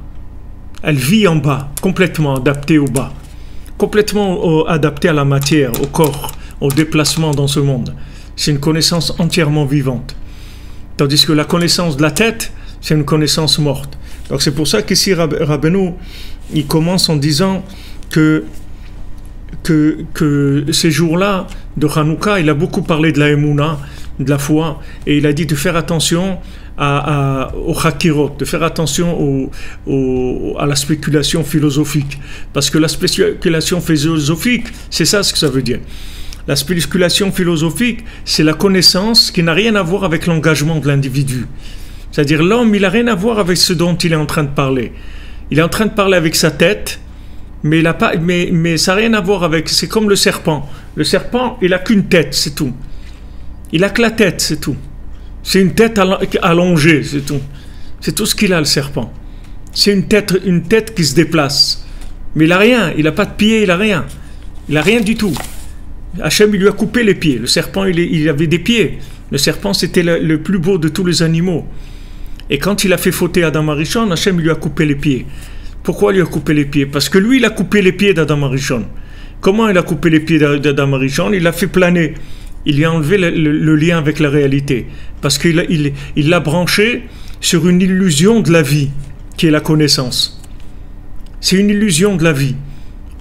Elle vit en bas, complètement adaptée au bas, complètement adaptée à la matière, au corps, au déplacement dans ce monde. C'est une connaissance entièrement vivante. Tandis que la connaissance de la tête, c'est une connaissance morte. Donc c'est pour ça qu'ici Rabbeinu, il commence en disant que ces jours-là de Hanouka, il a beaucoup parlé de la émouna, de la foi, et il a dit de faire attention au chakirot, de faire attention à la spéculation philosophique. Parce que la spéculation philosophique, c'est ça ce que ça veut dire. La spéculation philosophique, c'est la connaissance qui n'a rien à voir avec l'engagement de l'individu. C'est-à-dire l'homme, il n'a rien à voir avec ce dont il est en train de parler. Il est en train de parler avec sa tête, mais ça n'a rien à voir avec... C'est comme le serpent. Le serpent, il n'a qu'une tête, c'est tout. Il n'a que la tête, c'est tout. C'est une tête allongée, c'est tout. C'est tout ce qu'il a, le serpent. C'est une tête qui se déplace. Mais il n'a rien, il n'a pas de pied, il n'a rien. Il n'a rien du tout. Hachem, il lui a coupé les pieds. Le serpent, il avait des pieds. Le serpent, c'était le plus beau de tous les animaux. Et quand il a fait fauter Adam Arishon, Hachem lui a coupé les pieds. Pourquoi il lui a coupé les pieds? Parce que lui, il a coupé les pieds d'Adam Arishon. Comment il a coupé les pieds d'Adam Arishon? Il l'a fait planer. Il lui a enlevé le lien avec la réalité. Parce qu'il l'a branché sur une illusion de la vie, qui est la connaissance. C'est une illusion de la vie.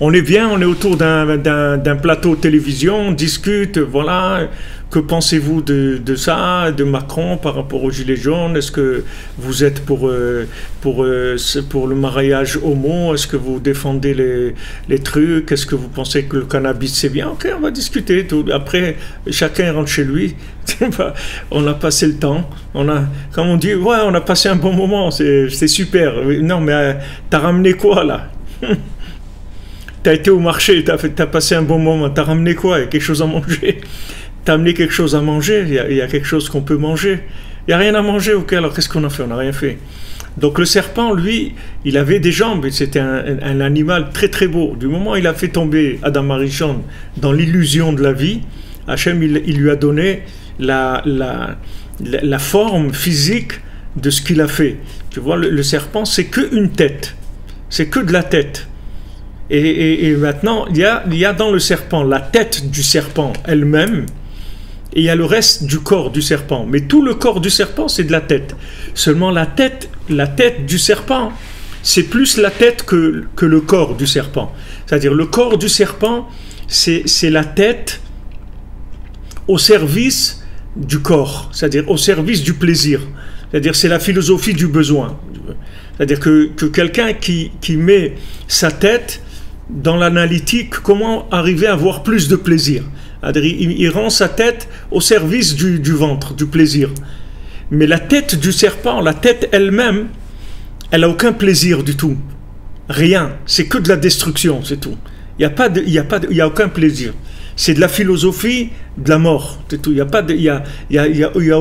On est autour d'un plateau de télévision, on discute, voilà, que pensez-vous de ça, de Macron par rapport aux Gilets jaunes? Est-ce que vous êtes pour le mariage homo? Est-ce que vous défendez les trucs? Est-ce que vous pensez que le cannabis c'est bien? Ok, on va discuter. Après, chacun rentre chez lui. On a passé le temps. Comme on dit, ouais, on a passé un bon moment, c'est super. Non, mais t'as ramené quoi là? T'as été au marché, t'as passé un bon moment, t'as ramené quoi? Il y a quelque chose à manger? T'as amené quelque chose à manger? Il y a quelque chose qu'on peut manger? Il n'y a rien à manger, ok, alors qu'est-ce qu'on a fait? On n'a rien fait. Donc le serpent, lui, il avait des jambes, c'était un animal très très beau. Du moment où il a fait tomber Adam Arishon dans l'illusion de la vie, Hachem, il lui a donné la forme physique de ce qu'il a fait. Tu vois, le serpent, c'est qu'une tête. C'est que de la tête. Et maintenant, il y a dans le serpent la tête du serpent elle-même, et il y a le reste du corps du serpent. Mais tout le corps du serpent, c'est de la tête. Seulement la tête du serpent, c'est plus la tête que le corps du serpent. C'est-à-dire le corps du serpent, c'est la tête au service du corps, c'est-à-dire au service du plaisir. C'est-à-dire c'est la philosophie du besoin. C'est-à-dire que quelqu'un qui met sa tête dans l'analytique, comment arriver à avoir plus de plaisir. Il rend sa tête au service du ventre, du plaisir. Mais la tête du serpent, la tête elle-même, elle n'a aucun plaisir du tout. Rien. C'est que de la destruction, c'est tout. Il n'y a aucun plaisir. C'est de la philosophie de la mort, c'est tout. Il n'y a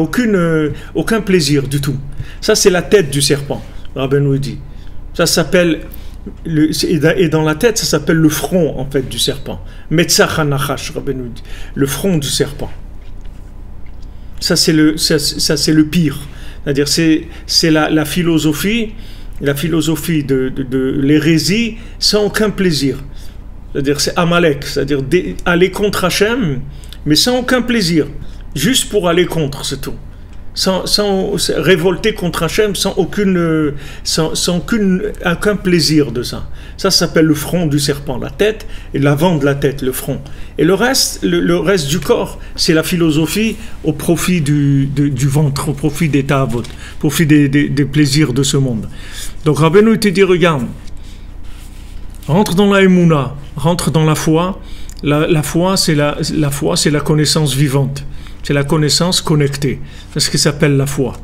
aucun plaisir du tout. Ça, c'est la tête du serpent, Rabbeinu dit. Ça s'appelle... Et dans la tête, ça s'appelle le front en fait du serpent. Metzach hanachash, Rabbeinu dit, le front du serpent. c'est le pire. C'est-à-dire, c'est la philosophie de l'hérésie sans aucun plaisir. C'est-à-dire, c'est Amalek, c'est-à-dire aller contre Hachem, mais sans aucun plaisir, juste pour aller contre, c'est tout. Sans révolter contre Hachem, sans aucun plaisir de ça. Ça s'appelle le front du serpent, la tête, et l'avant de la tête, le front. Et le reste du corps, c'est la philosophie au profit du ventre, au profit des ta'avot, au profit des plaisirs de ce monde. Donc Rabbeinu te dit, regarde, rentre dans la émouna, rentre dans la foi. La foi, c'est la connaissance vivante. C'est la connaissance connectée. C'est ce qui s'appelle la foi.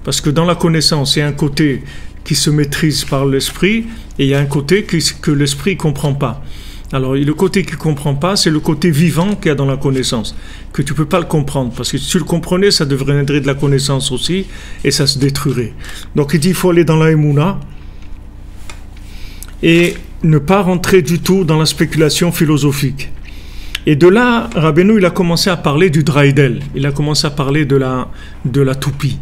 Parce que dans la connaissance, il y a un côté qui se maîtrise par l'esprit et il y a un côté que l'esprit ne comprend pas. Alors, le côté qui ne comprend pas, c'est le côté vivant qu'il y a dans la connaissance, que tu ne peux pas le comprendre. Parce que si tu le comprenais, ça deviendrait de la connaissance aussi et ça se détruirait. Donc, il dit qu'il faut aller dans la émouna et ne pas rentrer du tout dans la spéculation philosophique. Et de là, Rabbeinu, il a commencé à parler du Draïdel. Il a commencé à parler de la toupie.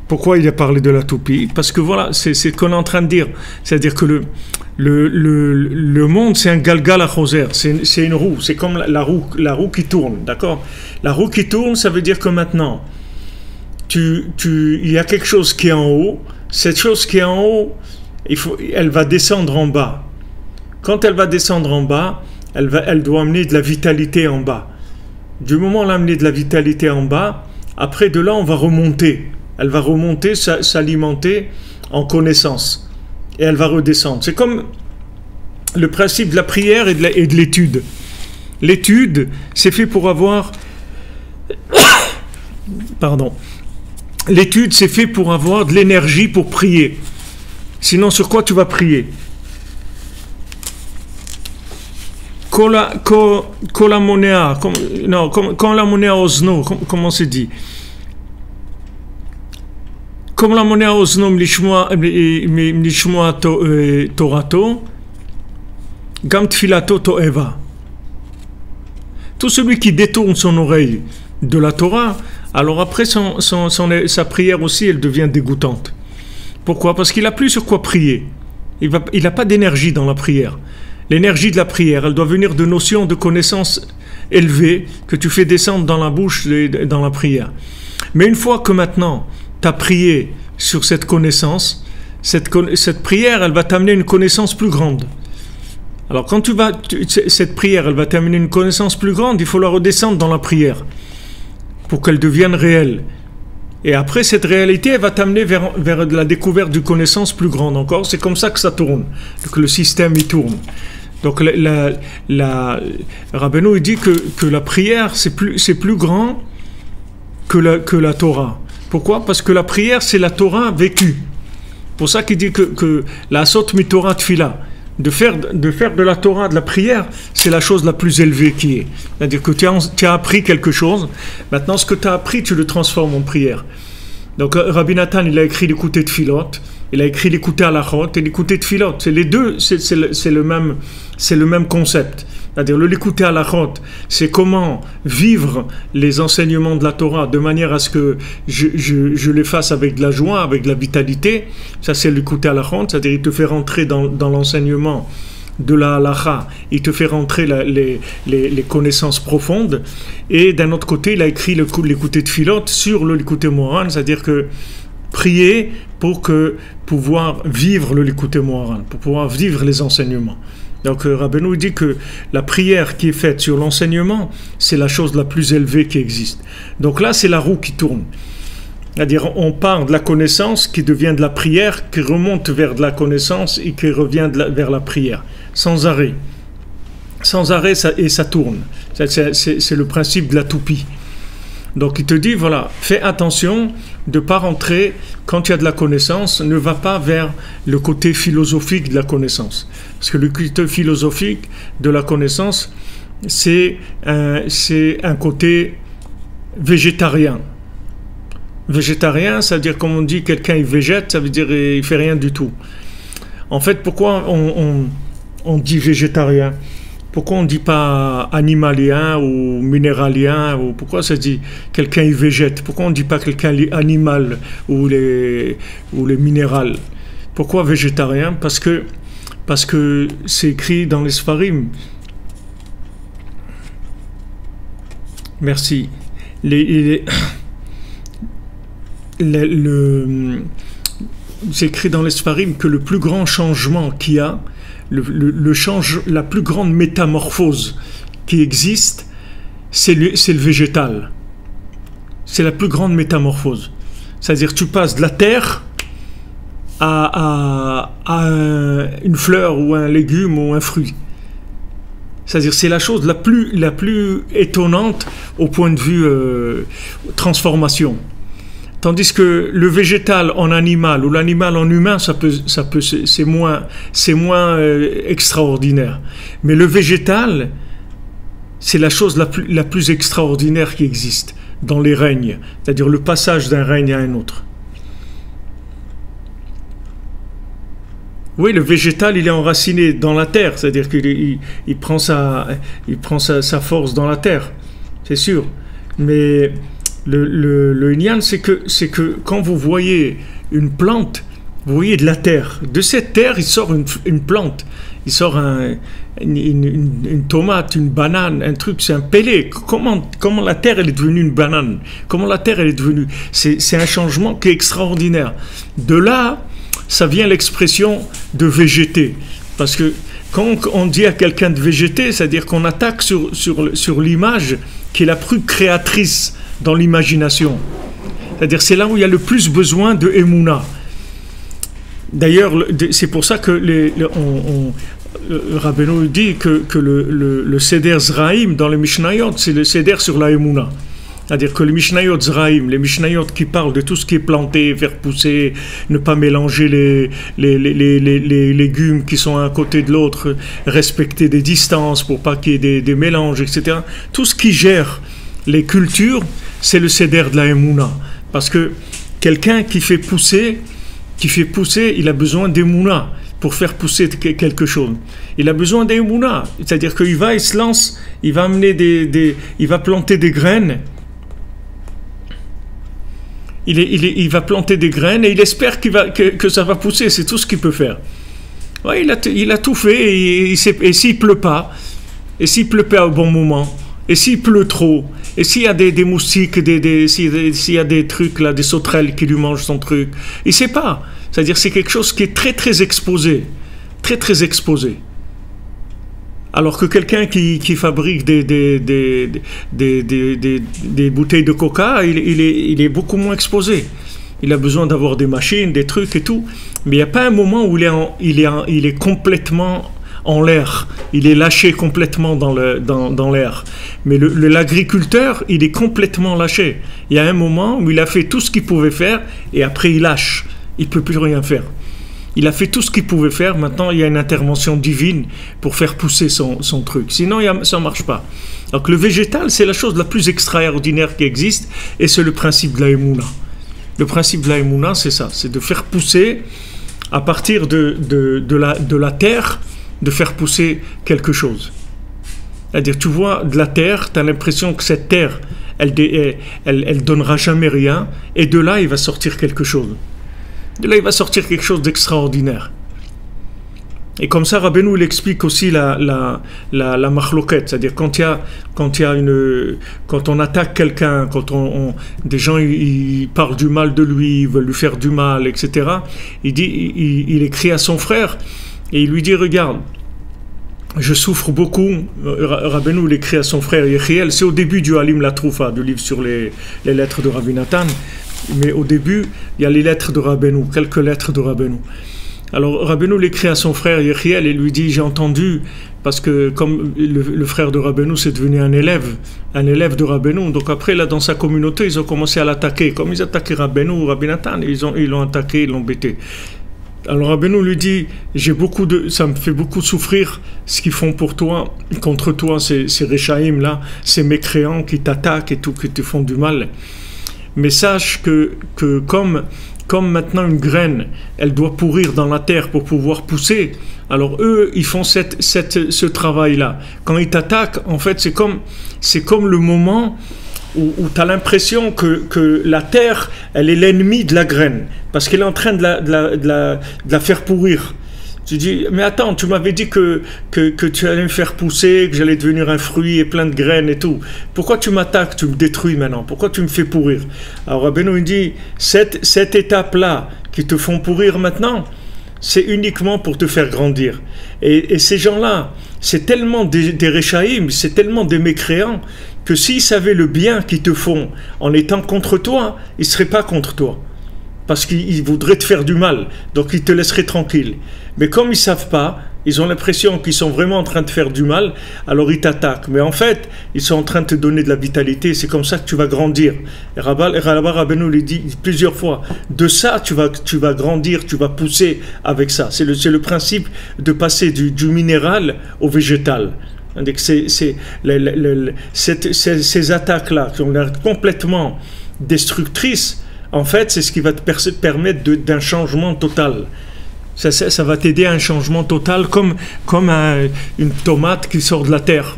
Pourquoi il a parlé de la toupie? Parce que voilà, c'est ce qu'on est en train de dire. C'est-à-dire que le monde, c'est un galgal à choser. C'est une roue. C'est comme la roue qui tourne, d'accord? La roue qui tourne, ça veut dire que maintenant, il y a quelque chose qui est en haut. Cette chose qui est en haut, elle va descendre en bas. Quand elle va descendre en bas, elle doit amener de la vitalité en bas. Du moment où elle a amené de la vitalité en bas, après de là, on va remonter. Elle va remonter, s'alimenter en connaissance. Et elle va redescendre. C'est comme le principe de la prière et de l'étude. L'étude, c'est fait pour avoir... Pardon. L'étude, c'est fait pour avoir de l'énergie pour prier. Sinon, sur quoi tu vas prier? Quand la monnaie osno, comment c'est dit? Comme la monnaie osno mlishmoa torato, gam tfilato toeva. Tout celui qui détourne son oreille de la Torah, alors après sa prière aussi, elle devient dégoûtante. Pourquoi? Parce qu'il n'a plus sur quoi prier. Il n'a pas d'énergie dans la prière. L'énergie de la prière, elle doit venir de notions de connaissances élevées que tu fais descendre dans la bouche dans la prière. Mais une fois que maintenant tu as prié sur cette connaissance, cette prière, elle va t'amener une connaissance plus grande. Alors quand cette prière, elle va t'amener une connaissance plus grande, il faut la redescendre dans la prière pour qu'elle devienne réelle. Et après, cette réalité, elle va t'amener vers la découverte d'une connaissance plus grande encore. C'est comme ça que ça tourne, que le système y tourne. Donc, Rabbeinu, il dit que la prière, c'est plus grand que la Torah. Pourquoi? Parce que la prière, c'est la Torah vécue. Pour ça qu'il dit que la sot mi Torah tfila, de faire de la Torah, de la prière, c'est la chose la plus élevée qui est. C'est-à-dire que tu as appris quelque chose, maintenant ce que tu as appris, tu le transformes en prière. Donc Rabbi Nathan, il a écrit l'écouté de Philot, il a écrit l'écouté à l'achot et l'écouté de Philot. C'est les deux, c'est le même concept. C'est-à-dire l'écouter à l'achot, c'est comment vivre les enseignements de la Torah de manière à ce que je les fasse avec de la joie, avec de la vitalité. Ça, c'est l'écouter à l'achot, c'est-à-dire il te fait rentrer dans l'enseignement de la halacha, il te fait rentrer les connaissances profondes. Et d'un autre côté, il a écrit l'écouter de Philot sur l'écouter moral, c'est-à-dire que prier pour pouvoir vivre l'écouter moral, pour pouvoir vivre les enseignements. Donc Rabbeinu dit que la prière qui est faite sur l'enseignement, c'est la chose la plus élevée qui existe. Donc là, c'est la roue qui tourne. C'est-à-dire, on part de la connaissance qui devient de la prière, qui remonte vers de la connaissance et qui revient vers la prière, sans arrêt. Sans arrêt, ça tourne. C'est le principe de la toupie. Donc il te dit, voilà, fais attention de ne pas rentrer, quand tu as de la connaissance, ne va pas vers le côté philosophique de la connaissance. Parce que le côté philosophique de la connaissance, c'est un côté végétarien. Végétarien, ça veut dire, comme on dit, quelqu'un il végète, ça veut dire il ne fait rien du tout. En fait, pourquoi on dit végétarien? Pourquoi on ne dit pas animalien ou minéralien, ou pourquoi ça dit quelqu'un y végète? Pourquoi on ne dit pas quelqu'un animal ou les minérales? Pourquoi végétarien? Parce que c'est écrit dans les Sfarim. Merci. C'est écrit dans les Sfarim que le plus grand changement qu'il y a, la plus grande métamorphose qui existe, c'est le végétal. C'est la plus grande métamorphose. C'est-à-dire tu passes de la terre à une fleur ou un légume ou un fruit. C'est-à-dire c'est la chose la plus étonnante au point de vue transformation. Tandis que le végétal en animal ou l'animal en humain, c'est moins extraordinaire. Mais le végétal, c'est la chose la plus extraordinaire qui existe dans les règnes, c'est-à-dire le passage d'un règne à un autre. Oui, le végétal, il est enraciné dans la terre, c'est-à-dire qu'il prend sa force dans la terre, c'est sûr. Mais le Inyan, c'est que quand vous voyez une plante, vous voyez de la terre. De cette terre, il sort une plante. Il sort une tomate, une banane, un truc, c'est un pélé. Comment la terre elle est devenue une banane? Comment la terre elle est devenue? C'est un changement qui est extraordinaire. De là, ça vient l'expression de végéter. Parce que quand on dit à quelqu'un de végéter, c'est-à-dire qu'on attaque sur l'image qui est la plus créatrice dans l'imagination. C'est-à-dire c'est là où il y a le plus besoin de Emouna. D'ailleurs, c'est pour ça que Rabbeinu dit que le Seder Zraïm dans le Mishnayot, c'est le Seder sur la Emouna. C'est-à-dire que les Mishnayot Zraïm, les Mishnayot qui parlent de tout ce qui est planté, faire pousser, ne pas mélanger les légumes qui sont à côté de l'autre, respecter des distances pour pas qu'il y ait des mélanges, etc. Tout ce qui gère les cultures, c'est le Seder de la Emouna. Parce que quelqu'un qui fait pousser, il a besoin d'Emouna pour faire pousser quelque chose. Il a besoin d'Emouna. C'est-à-dire qu'il il se lance, il va amener il va planter des graines. Il va planter des graines et il espère que ça va pousser. C'est tout ce qu'il peut faire. Ouais, il a tout fait et s'il pleut pas, et s'il pleut pas au bon moment, et s'il pleut trop, et s'il y a des moustiques, s'il y a des trucs là, des sauterelles qui lui mangent son truc, il sait pas. C'est-à-dire c'est quelque chose qui est très très exposé, très très exposé. Alors que quelqu'un qui fabrique des bouteilles de coca, il est beaucoup moins exposé. Il a besoin d'avoir des machines, des trucs et tout. Mais il n'y a pas un moment où il est complètement en l'air. Il est lâché complètement dans l'air. Mais l'agriculteur, il est complètement lâché. Il y a un moment où il a fait tout ce qu'il pouvait faire et après il lâche. Il ne peut plus rien faire. Il a fait tout ce qu'il pouvait faire. Maintenant, il y a une intervention divine pour faire pousser son truc. Sinon, ça ne marche pas. Donc, le végétal, c'est la chose la plus extraordinaire qui existe et c'est le principe de la Emouna. Le principe de la Emouna, c'est ça. C'est de faire pousser, à partir de la terre, de faire pousser quelque chose. C'est-à-dire, tu vois de la terre, tu as l'impression que cette terre, elle donnera jamais rien et de là, il va sortir quelque chose. De là, il va sortir quelque chose d'extraordinaire. Et comme ça, Rabbeinu, il explique aussi la machloket, c'est-à-dire quand on attaque quelqu'un, quand des gens ils parlent du mal de lui, ils veulent lui faire du mal, etc. Il écrit à son frère et il lui dit, regarde, je souffre beaucoup. Rabbeinu, il écrit à son frère Yechiel, c'est au début du Halim la Troufa, du livre sur les lettres de Rabbi Nathan. Mais au début, il y a les lettres de Rabbeinu, quelques lettres de Rabbeinu. Alors Rabbeinu l'écrit à son frère Yechiel et lui dit, j'ai entendu, parce que comme le frère de Rabbeinu c'est devenu un élève de Rabbeinu, donc après là dans sa communauté ils ont commencé à l'attaquer, comme ils attaquaient Rabbeinu, Rabbi Nathan, ils l'ont attaqué, ils l'ont embêté. Alors Rabbeinu lui dit, ça me fait beaucoup souffrir ce qu'ils font pour toi, contre toi, ces Réchaïm là, ces mécréants qui t'attaquent et tout, qui te font du mal. Mais sache que comme comme maintenant une graine, elle doit pourrir dans la terre pour pouvoir pousser, alors eux, ils font ce travail-là. Quand ils t'attaquent, en fait, c'est comme le moment où tu as l'impression que la terre, elle est l'ennemi de la graine, parce qu'elle est en train de la faire pourrir. Tu dis, mais attends, tu m'avais dit que tu allais me faire pousser, que j'allais devenir un fruit et plein de graines et tout. Pourquoi tu m'attaques, tu me détruis maintenant? Pourquoi tu me fais pourrir? Alors Rabbeinu il dit, cette étape-là qui te font pourrir maintenant, c'est uniquement pour te faire grandir. Et ces gens-là, c'est tellement des réchaïm, c'est tellement des mécréants, que s'ils savaient le bien qu'ils te font en étant contre toi, ils ne seraient pas contre toi. Parce qu'ils voudraient te faire du mal, donc ils te laisseraient tranquille. Mais comme ils ne savent pas, ils ont l'impression qu'ils sont vraiment en train de faire du mal, alors ils t'attaquent. Mais en fait, ils sont en train de te donner de la vitalité, c'est comme ça que tu vas grandir. Et Rabbeinu le dit plusieurs fois, de ça tu vas grandir, tu vas pousser avec ça. C'est le principe de passer du minéral au végétal. Ces attaques-là, qui ont l'air complètement destructrices, en fait, c'est ce qui va te permettre d'un changement total. Ça va t'aider à un changement total, comme une tomate qui sort de la terre.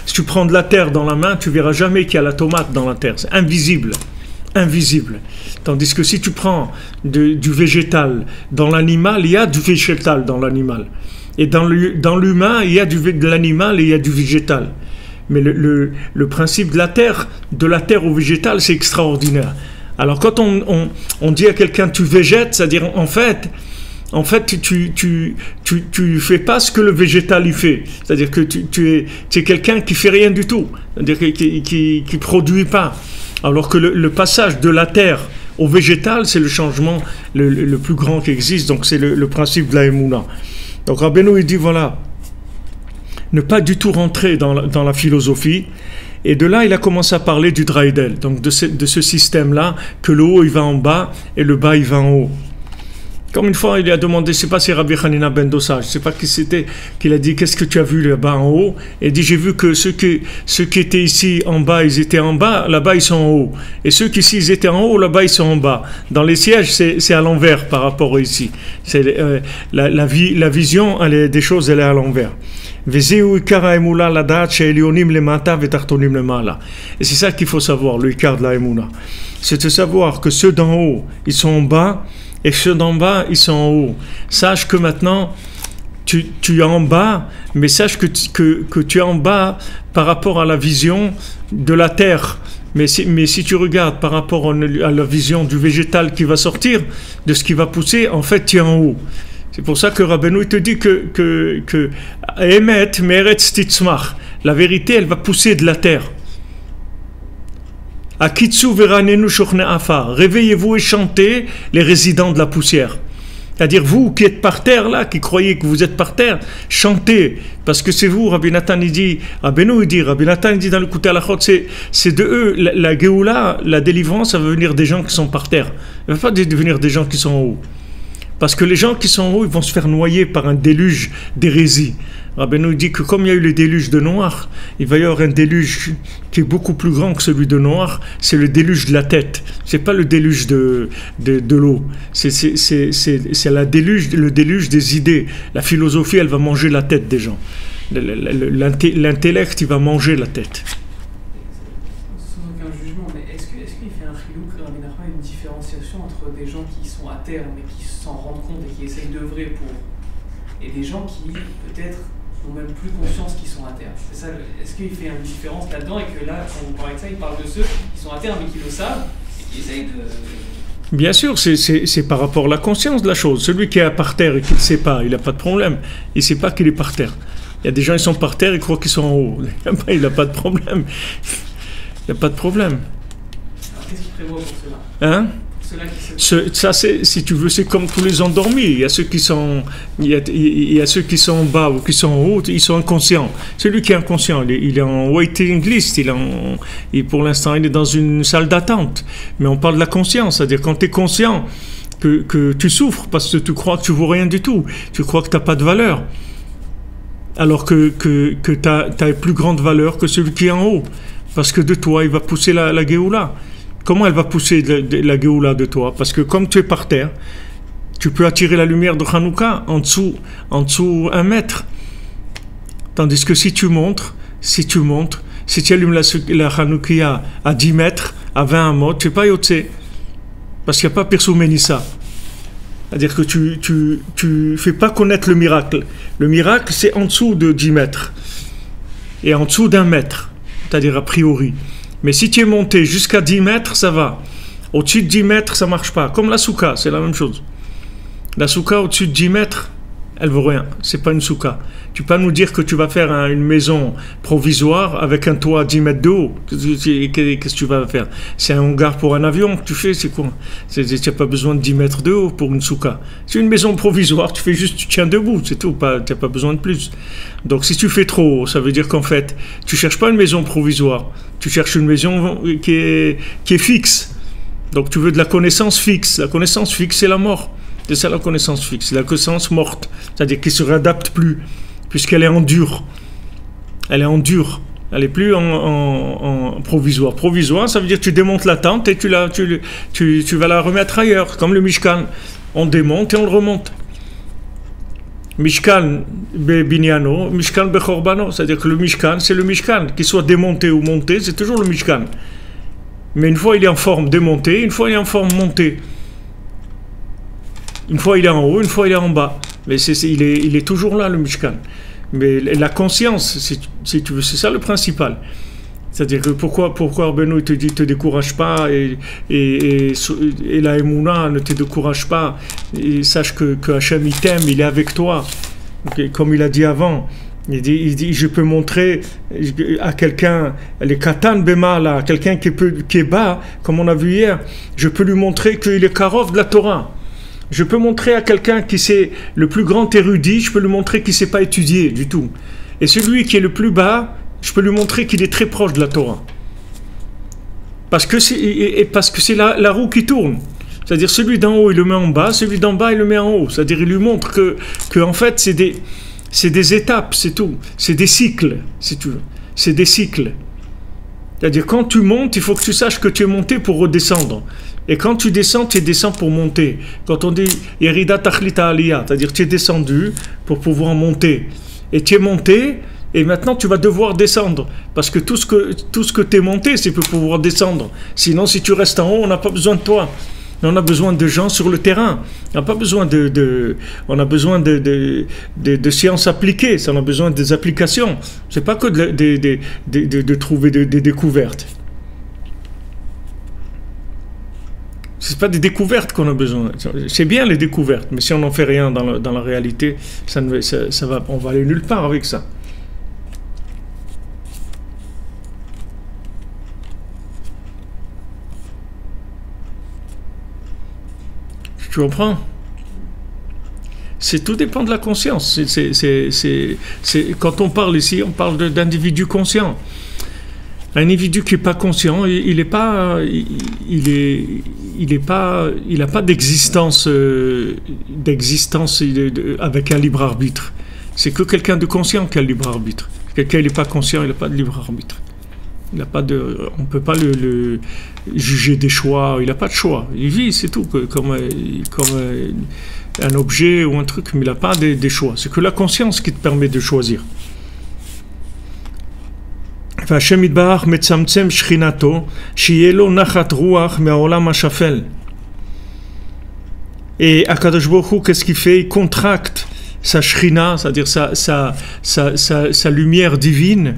Si tu prends de la terre dans la main, tu verras jamais qu'il y a la tomate dans la terre. C'est invisible. Invisible. Tandis que si tu prends du végétal dans l'animal, il y a du végétal dans l'animal. Et dans l'humain, il y a de l'animal et il y a du végétal. Mais le principe de la terre au végétal, c'est extraordinaire. Alors quand on dit à quelqu'un tu végètes, c'est-à-dire en fait tu fais pas ce que le végétal il fait, c'est-à-dire que tu es quelqu'un qui fait rien du tout, c'est-à-dire qui produit pas. Alors que le passage de la terre au végétal, c'est le changement le plus grand qui existe. Donc c'est le principe de la Emouna. Donc Rabbeinu il dit voilà, ne pas du tout rentrer dans la philosophie. Et de là, il a commencé à parler du Dreidel, donc de ce système-là, que le haut il va en bas et le bas il va en haut. Comme une fois, il a demandé, je ne sais pas si Rabbi Hanina ben Dosa, je ne sais pas qui c'était, qu'il a dit, qu'est-ce que tu as vu là-bas en haut? Et il dit, j'ai vu que ceux qui étaient ici en bas, ils étaient en bas, là-bas ils sont en haut. Et ceux qui ici, ils étaient en haut, là-bas ils sont en bas. Dans les sièges, c'est à l'envers par rapport à ici. La vision des choses, elle est à l'envers. Et c'est ça qu'il faut savoir, le Ikar de la Emouna. C'est de savoir que ceux d'en haut, ils sont en bas, et ceux d'en bas, ils sont en haut. Sache que maintenant, tu es en bas, mais sache que tu es en bas par rapport à la vision de la terre. Mais si tu regardes par rapport à la vision du végétal qui va sortir, de ce qui va pousser, en fait, tu es en haut. C'est pour ça que Rabbeinu te dit que Emet meretz titzmach, la vérité, elle va pousser de la terre. Akitsu veranenu shochne afar, réveillez-vous et chantez les résidents de la poussière. C'est-à-dire vous qui êtes par terre là, qui croyez que vous êtes par terre, chantez, parce que c'est vous. Rabbi Nathan il dit dans le Kouté Alachot, c'est de eux, la Géoula, la délivrance, ça va venir des gens qui sont par terre. Ça ne va pas devenir des gens qui sont en haut. Parce que les gens qui sont en haut, ils vont se faire noyer par un déluge d'hérésie. Rabbeinu dit que comme il y a eu le déluge de Noach, il va y avoir un déluge qui est beaucoup plus grand que celui de Noach, c'est le déluge de la tête. C'est pas le déluge de l'eau. C'est le déluge des idées. La philosophie, elle va manger la tête des gens. L'intellect, il va manger la tête. Sans aucun jugement, mais est-ce qu'il fait un chilouk, une différenciation entre des gens qui sont à terre mais qui s'en rendent compte et qui essayent d'œuvrer pour, et des gens qui peut-être n'ont même plus conscience qu'ils sont à terre? C'est ça. Est-ce qu'il fait une différence là-dedans et que là, quand vous parlez de ça, il parle de ceux qui sont à terre mais qui le savent et qui essayent de... Bien sûr, c'est par rapport à la conscience de la chose. Celui qui est par terre et qui ne sait pas, il n'a pas de problème. Il ne sait pas qu'il est par terre. Il y a des gens qui sont par terre et croient qu'ils sont en haut. Il n'a pas de problème. Il n'y a pas de problème. Alors qu'est-ce qu'il prévoit pour cela? Hein? Ça, si tu veux, c'est comme tous les endormis. Il y a ceux qui sont, il y a ceux qui sont en bas ou qui sont en haut, ils sont inconscients. Celui qui est inconscient, il est en waiting list, pour l'instant, il est dans une salle d'attente. Mais on parle de la conscience, c'est-à-dire quand tu es conscient que tu souffres parce que tu crois que tu ne vaux rien du tout, tu crois que tu n'as pas de valeur, alors que tu as plus grande valeur que celui qui est en haut, parce que de toi, il va pousser la Géoula. comment elle va pousser la Géoula de toi? Parce que comme tu es par terre, tu peux attirer la lumière de Hanouka en dessous 1 mètre. Tandis que si tu montes, si tu allumes la Hanoukia à 10 mètres, à 20 amot, tu n'es pas yotse. Parce qu'il n'y a pas Pirsou Ménissa. C'est-à-dire que tu fais pas connaître le miracle. Le miracle, c'est en dessous de 10 mètres. Et en dessous d'1 mètre. C'est-à-dire a priori. Mais si tu es monté jusqu'à 10 mètres, ça va. Au-dessus de 10 mètres, ça ne marche pas. Comme la souka, c'est la même chose. La souka, au-dessus de 10 mètres, elle vaut rien. C'est pas une souka. Tu peux pas nous dire que tu vas faire une maison provisoire avec un toit à 10 mètres de haut. Qu'est-ce que tu vas faire? C'est un hangar pour un avion que tu fais, c'est quoi? Tu n'as pas besoin de 10 mètres de haut pour une souka. C'est une maison provisoire, tu tiens debout, c'est tout. Tu n'as pas besoin de plus. Donc si tu fais trop haut, ça veut dire qu'en fait, tu cherches pas une maison provisoire. Tu cherches une maison qui est fixe. Donc tu veux de la connaissance fixe. La connaissance fixe, c'est la mort. C'est ça la connaissance fixe, la connaissance morte, c'est-à-dire qui ne se réadapte plus, puisqu'elle est en dur. Elle est en dur, elle n'est plus en provisoire. Provisoire, ça veut dire que tu démontes la tente et tu vas la remettre ailleurs, comme le Mishkan. On démonte et on le remonte. Mishkan be-binyano, Mishkan be-chorbano, c'est-à-dire que le Mishkan, c'est le Mishkan. Qu'il soit démonté ou monté, c'est toujours le Mishkan. Mais une fois il est en forme démontée, une fois il est en forme montée. Une fois il est en haut, une fois il est en bas. Mais il est toujours là, le Mishkan. Mais la conscience, si tu veux, c'est ça le principal. C'est-à-dire que pourquoi Benoît te dit ne te décourage pas et la Emouna ne te décourage pas et sache que Hachem il t'aime, il est avec toi. Comme il a dit avant, il dit je peux montrer à quelqu'un, les katan bema là, quelqu'un qui est bas, comme on a vu hier, je peux lui montrer qu'il est karov de la Torah. Je peux montrer à quelqu'un qui c'est le plus grand érudit, je peux lui montrer qu'il ne sait pas étudier du tout. Et celui qui est le plus bas, je peux lui montrer qu'il est très proche de la Torah. Parce que c'est la roue qui tourne. C'est-à-dire celui d'en haut, il le met en bas, celui d'en bas, il le met en haut. C'est-à-dire il lui montre que en fait, c'est des étapes, c'est tout. C'est des cycles, si tu veux. C'est des cycles. C'est-à-dire quand tu montes, il faut que tu saches que tu es monté pour redescendre. Et quand tu descends, tu descends pour monter. Quand on dit Yerida Tachlita Aliyah, c'est-à-dire tu es descendu pour pouvoir monter. Et tu es monté, et maintenant tu vas devoir descendre. Parce que tout ce que tu es monté, c'est pour pouvoir descendre. Sinon, si tu restes en haut, on n'a pas besoin de toi. On a besoin de gens sur le terrain. On n'a pas besoin on a besoin de sciences appliquées. On a besoin des applications. C'est pas que de trouver des découvertes. C'est pas des découvertes qu'on a besoin. C'est bien les découvertes, mais si on n'en fait rien dans la réalité, on va aller nulle part avec ça. Tu comprends? Tout dépend de la conscience. Quand on parle ici, on parle d'individus conscients. Un individu qui n'est pas conscient, il n'a pas d'existence avec un libre arbitre. C'est que quelqu'un de conscient qui a le libre arbitre. Quelqu'un qui n'est pas conscient, il n'a pas de libre arbitre. On ne peut pas le juger des choix. Il n'a pas de choix. Il vit, c'est tout, comme un objet ou un truc, mais il n'a pas des choix. C'est que la conscience qui te permet de choisir. והשם יתברך מצמצם שכינתו, שיהיה לו נחת רוח מהעולם השפל. Et Akadosh Baruch Hu, qu'est-ce qu'il fait? Il contracte sa shrina, c'est-à-dire sa lumière divine,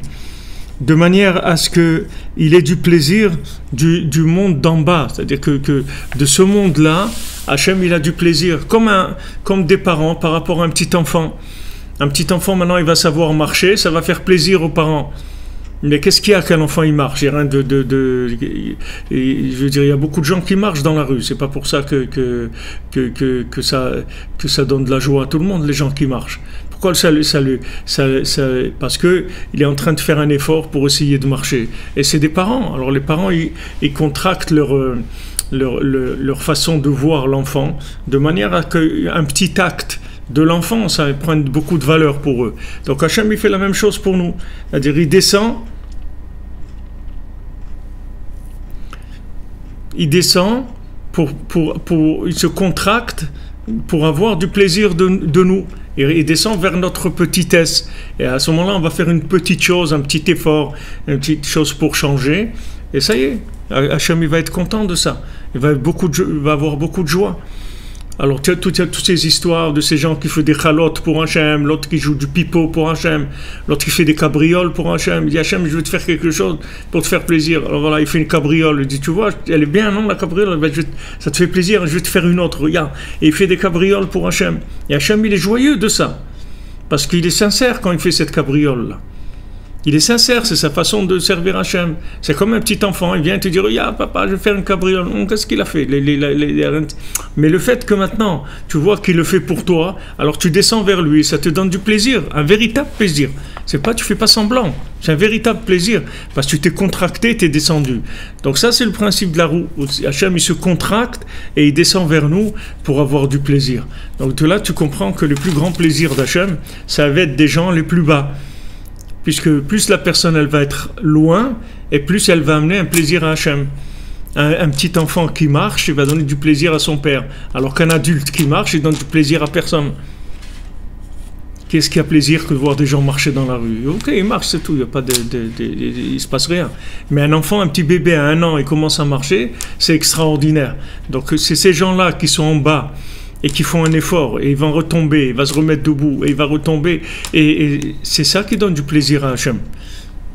de manière à ce qu'il ait du plaisir du monde d'en bas. C'est-à-dire que de ce monde-là, Hachem, il a du plaisir, comme des parents par rapport à un petit enfant. Un petit enfant, maintenant, il va savoir marcher, ça va faire plaisir aux parents. Mais qu'est-ce qu'il y a qu'un enfant il marche? Il y a rien je veux dire, il y a beaucoup de gens qui marchent dans la rue. C'est pas pour ça que ça donne de la joie à tout le monde, les gens qui marchent. Pourquoi parce que il est en train de faire un effort pour essayer de marcher. Et c'est des parents. Alors les parents, ils contractent leur façon de voir l'enfant de manière à qu'un petit acte de l'enfant, ça prend beaucoup de valeur pour eux. Donc Hachem, il fait la même chose pour nous. C'est-à-dire, il descend il descend, il se contracte pour avoir du plaisir de nous. Et il descend vers notre petitesse. Et à ce moment-là, on va faire une petite chose, un petit effort, une petite chose pour changer. Et ça y est, Hachem, il va être content de ça. Il va avoir beaucoup de joie. Alors, tu as toutes ces histoires de ces gens qui font des chalotes pour Hachem, l'autre qui joue du pipeau pour Hachem, l'autre qui fait des cabrioles pour Hachem. Il dit, Hachem, je veux te faire quelque chose pour te faire plaisir. Alors voilà, il fait une cabriole. Il dit, tu vois, elle est bien, non, la cabriole? Ça te fait plaisir, je vais te faire une autre, regarde. Et il fait des cabrioles pour Hachem. Et Hachem, il est joyeux de ça. Parce qu'il est sincère quand il fait cette cabriole-là. Il est sincère, c'est sa façon de servir Hachem. C'est comme un petit enfant, il vient te dire, regarde papa, je vais faire une cabriole. Qu'est-ce qu'il a fait? Mais le fait que maintenant, tu vois qu'il le fait pour toi, alors tu descends vers lui, ça te donne du plaisir, un véritable plaisir. C'est pas, tu fais pas semblant, c'est un véritable plaisir, parce que tu t'es contracté, tu es descendu. Donc ça, c'est le principe de la roue. Hachem, il se contracte et il descend vers nous pour avoir du plaisir. Donc de là, tu comprends que le plus grand plaisir d'Hachem, ça va être des gens les plus bas. Puisque plus la personne elle va être loin, et plus elle va amener un plaisir à Hachem. Un petit enfant qui marche, il va donner du plaisir à son père. Alors qu'un adulte qui marche, il donne du plaisir à personne. Qu'est-ce qui a plaisir que de voir des gens marcher dans la rue? Ok, ils marchent, c'est tout, il ne se passe rien. Mais un enfant, un petit bébé à 1 an, il commence à marcher, c'est extraordinaire. Donc c'est ces gens-là qui sont en bas, et qui font un effort, et il va retomber, il va se remettre debout, et il va retomber, et c'est ça qui donne du plaisir à Hachem.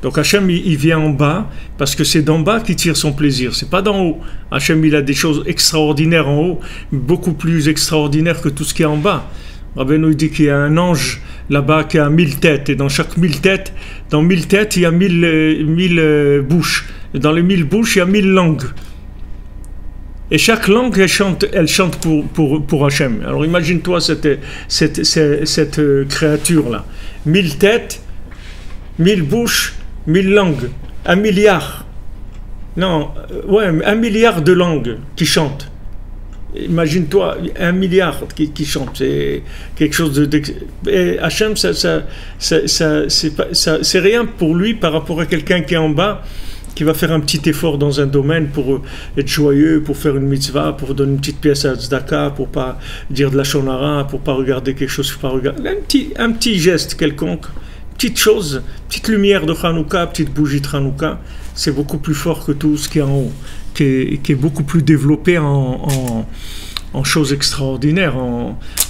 Donc Hachem, il vient en bas, parce que c'est d'en bas qu'il tire son plaisir, c'est pas d'en haut. Hachem, il a des choses extraordinaires en haut, beaucoup plus extraordinaires que tout ce qui est en bas. Rabbeinu, il dit qu'il y a un ange là-bas qui a 1000 têtes, et dans chaque 1000 têtes, dans 1000 têtes, il y a 1000 bouches, et dans les 1000 bouches, il y a 1000 langues. Et chaque langue, elle chante pour Hachem. Alors imagine-toi cette créature-là. 1000 têtes, 1000 bouches, 1000 langues. 1 milliard. Non, ouais, 1 milliard de langues qui chantent. Imagine-toi, 1 milliard qui chantent. C'est quelque chose de... Et Hachem, c'est rien pour lui par rapport à quelqu'un qui est en bas, qui va faire un petit effort dans un domaine pour être joyeux, pour faire une mitzvah, pour donner une petite pièce à tzedaka, pour pas dire de la shonara, pour pas regarder quelque chose, pas regarder un petit geste quelconque, petite chose, petite lumière de Hanouka, petite bougie de Hanouka, c'est beaucoup plus fort que tout ce qui est en haut, qui est beaucoup plus développé en choses extraordinaires.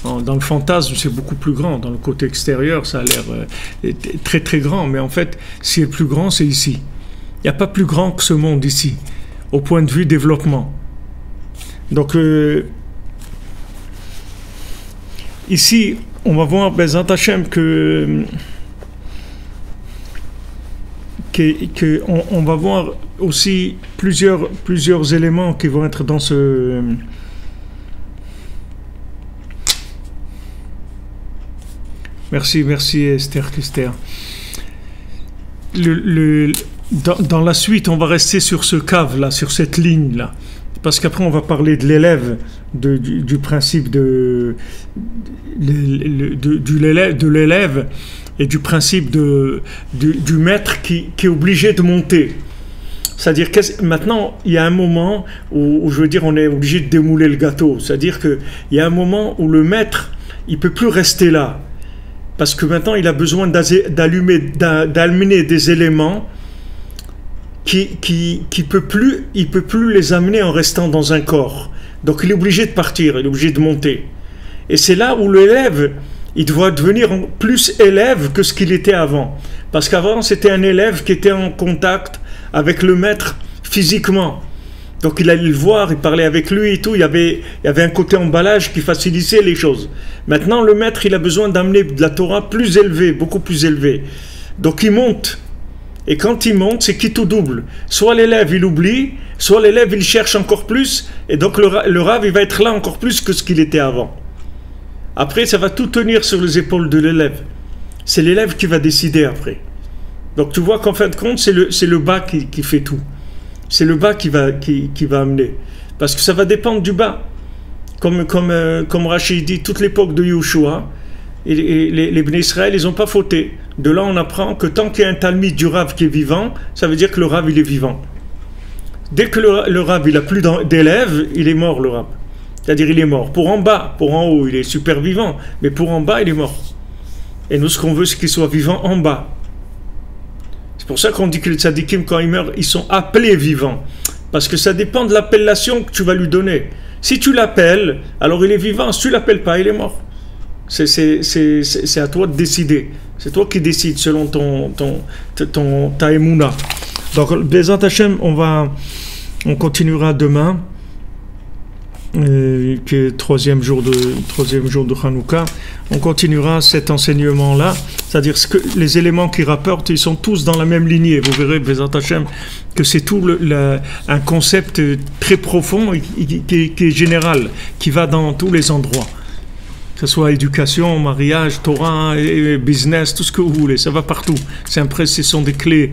Dans le fantasme, c'est beaucoup plus grand. Dans le côté extérieur, ça a l'air très très grand, mais en fait, si c'est plus grand, c'est ici. Il n'y a pas plus grand que ce monde ici, au point de vue développement. Donc, ici, on va voir, Bezat Hachem, on va voir aussi plusieurs éléments qui vont être dans ce... Merci Esther. Dans la suite, on va rester sur ce cave-là, sur cette ligne-là. Parce qu'après, on va parler de l'élève, du principe de l'élève et du principe du maître qui est obligé de monter. C'est-à-dire que maintenant, il y a un moment où, je veux dire, on est obligé de démouler le gâteau. C'est-à-dire qu'il y a un moment où le maître, il ne peut plus rester là. Parce que maintenant, il a besoin d'amener des éléments il peut plus les amener en restant dans un corps. Donc il est obligé de partir, il est obligé de monter. Et c'est là où l'élève, il doit devenir plus élève que ce qu'il était avant. Parce qu'avant, c'était un élève qui était en contact avec le maître physiquement. Donc il allait le voir, il parlait avec lui et tout. Il y avait un côté emballage qui facilitait les choses. Maintenant, le maître, il a besoin d'amener de la Torah plus élevée, beaucoup plus élevée. Donc il monte. Et quand il monte, c'est qui tout double. Soit l'élève, il oublie, soit l'élève, il cherche encore plus, et donc le Rav, il va être là encore plus que ce qu'il était avant. Après, ça va tout tenir sur les épaules de l'élève. C'est l'élève qui va décider après. Donc tu vois qu'en fin de compte, c'est le bas qui fait tout. C'est le bas qui va amener. Parce que ça va dépendre du bas. Comme Rachid dit, toute l'époque de Yeshua, et les Bnei Israël, ils n'ont pas fauté. De là, on apprend que tant qu'il y a un Talmid du Rav qui est vivant, ça veut dire que le Rav, il est vivant. Dès que le rab il a plus d'élèves, il est mort le rab. C'est-à-dire il est mort. Pour en bas, pour en haut, il est super vivant, mais pour en bas, il est mort. Et nous, ce qu'on veut, c'est qu'il soit vivant en bas. C'est pour ça qu'on dit que les tzadikim, quand ils meurent, ils sont appelés vivants. Parce que ça dépend de l'appellation que tu vas lui donner. Si tu l'appelles, alors il est vivant. Si tu ne l'appelles pas, il est mort. C'est à toi de décider. C'est toi qui décides selon ta émouna. Donc, Bezat Hashem, on continuera demain, qui est troisième jour de Hanouka. On continuera cet enseignement-là, c'est-à-dire que les éléments qui rapportent, ils sont tous dans la même lignée. Vous verrez, Bezat Hashem, que c'est tout un concept très profond qui est général, qui va dans tous les endroits. Que ce soit éducation, mariage, Torah, business, tout ce que vous voulez, ça va partout. Ce sont des clés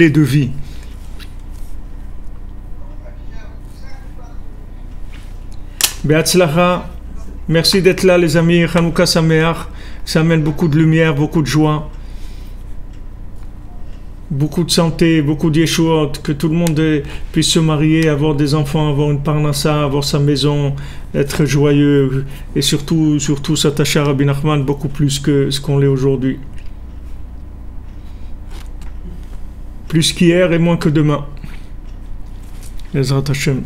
de vie. Be'atzlacha, merci d'être là les amis, Hanouka Sameach, ça amène beaucoup de lumière, beaucoup de joie, beaucoup de santé, beaucoup d'yeshuot, que tout le monde puisse se marier, avoir des enfants, avoir une parnassa, avoir sa maison, être joyeux et surtout s'attacher à Rabbi Nachman beaucoup plus que ce qu'on l'est aujourd'hui. Plus qu'hier et moins que demain. Bezrat Hashem.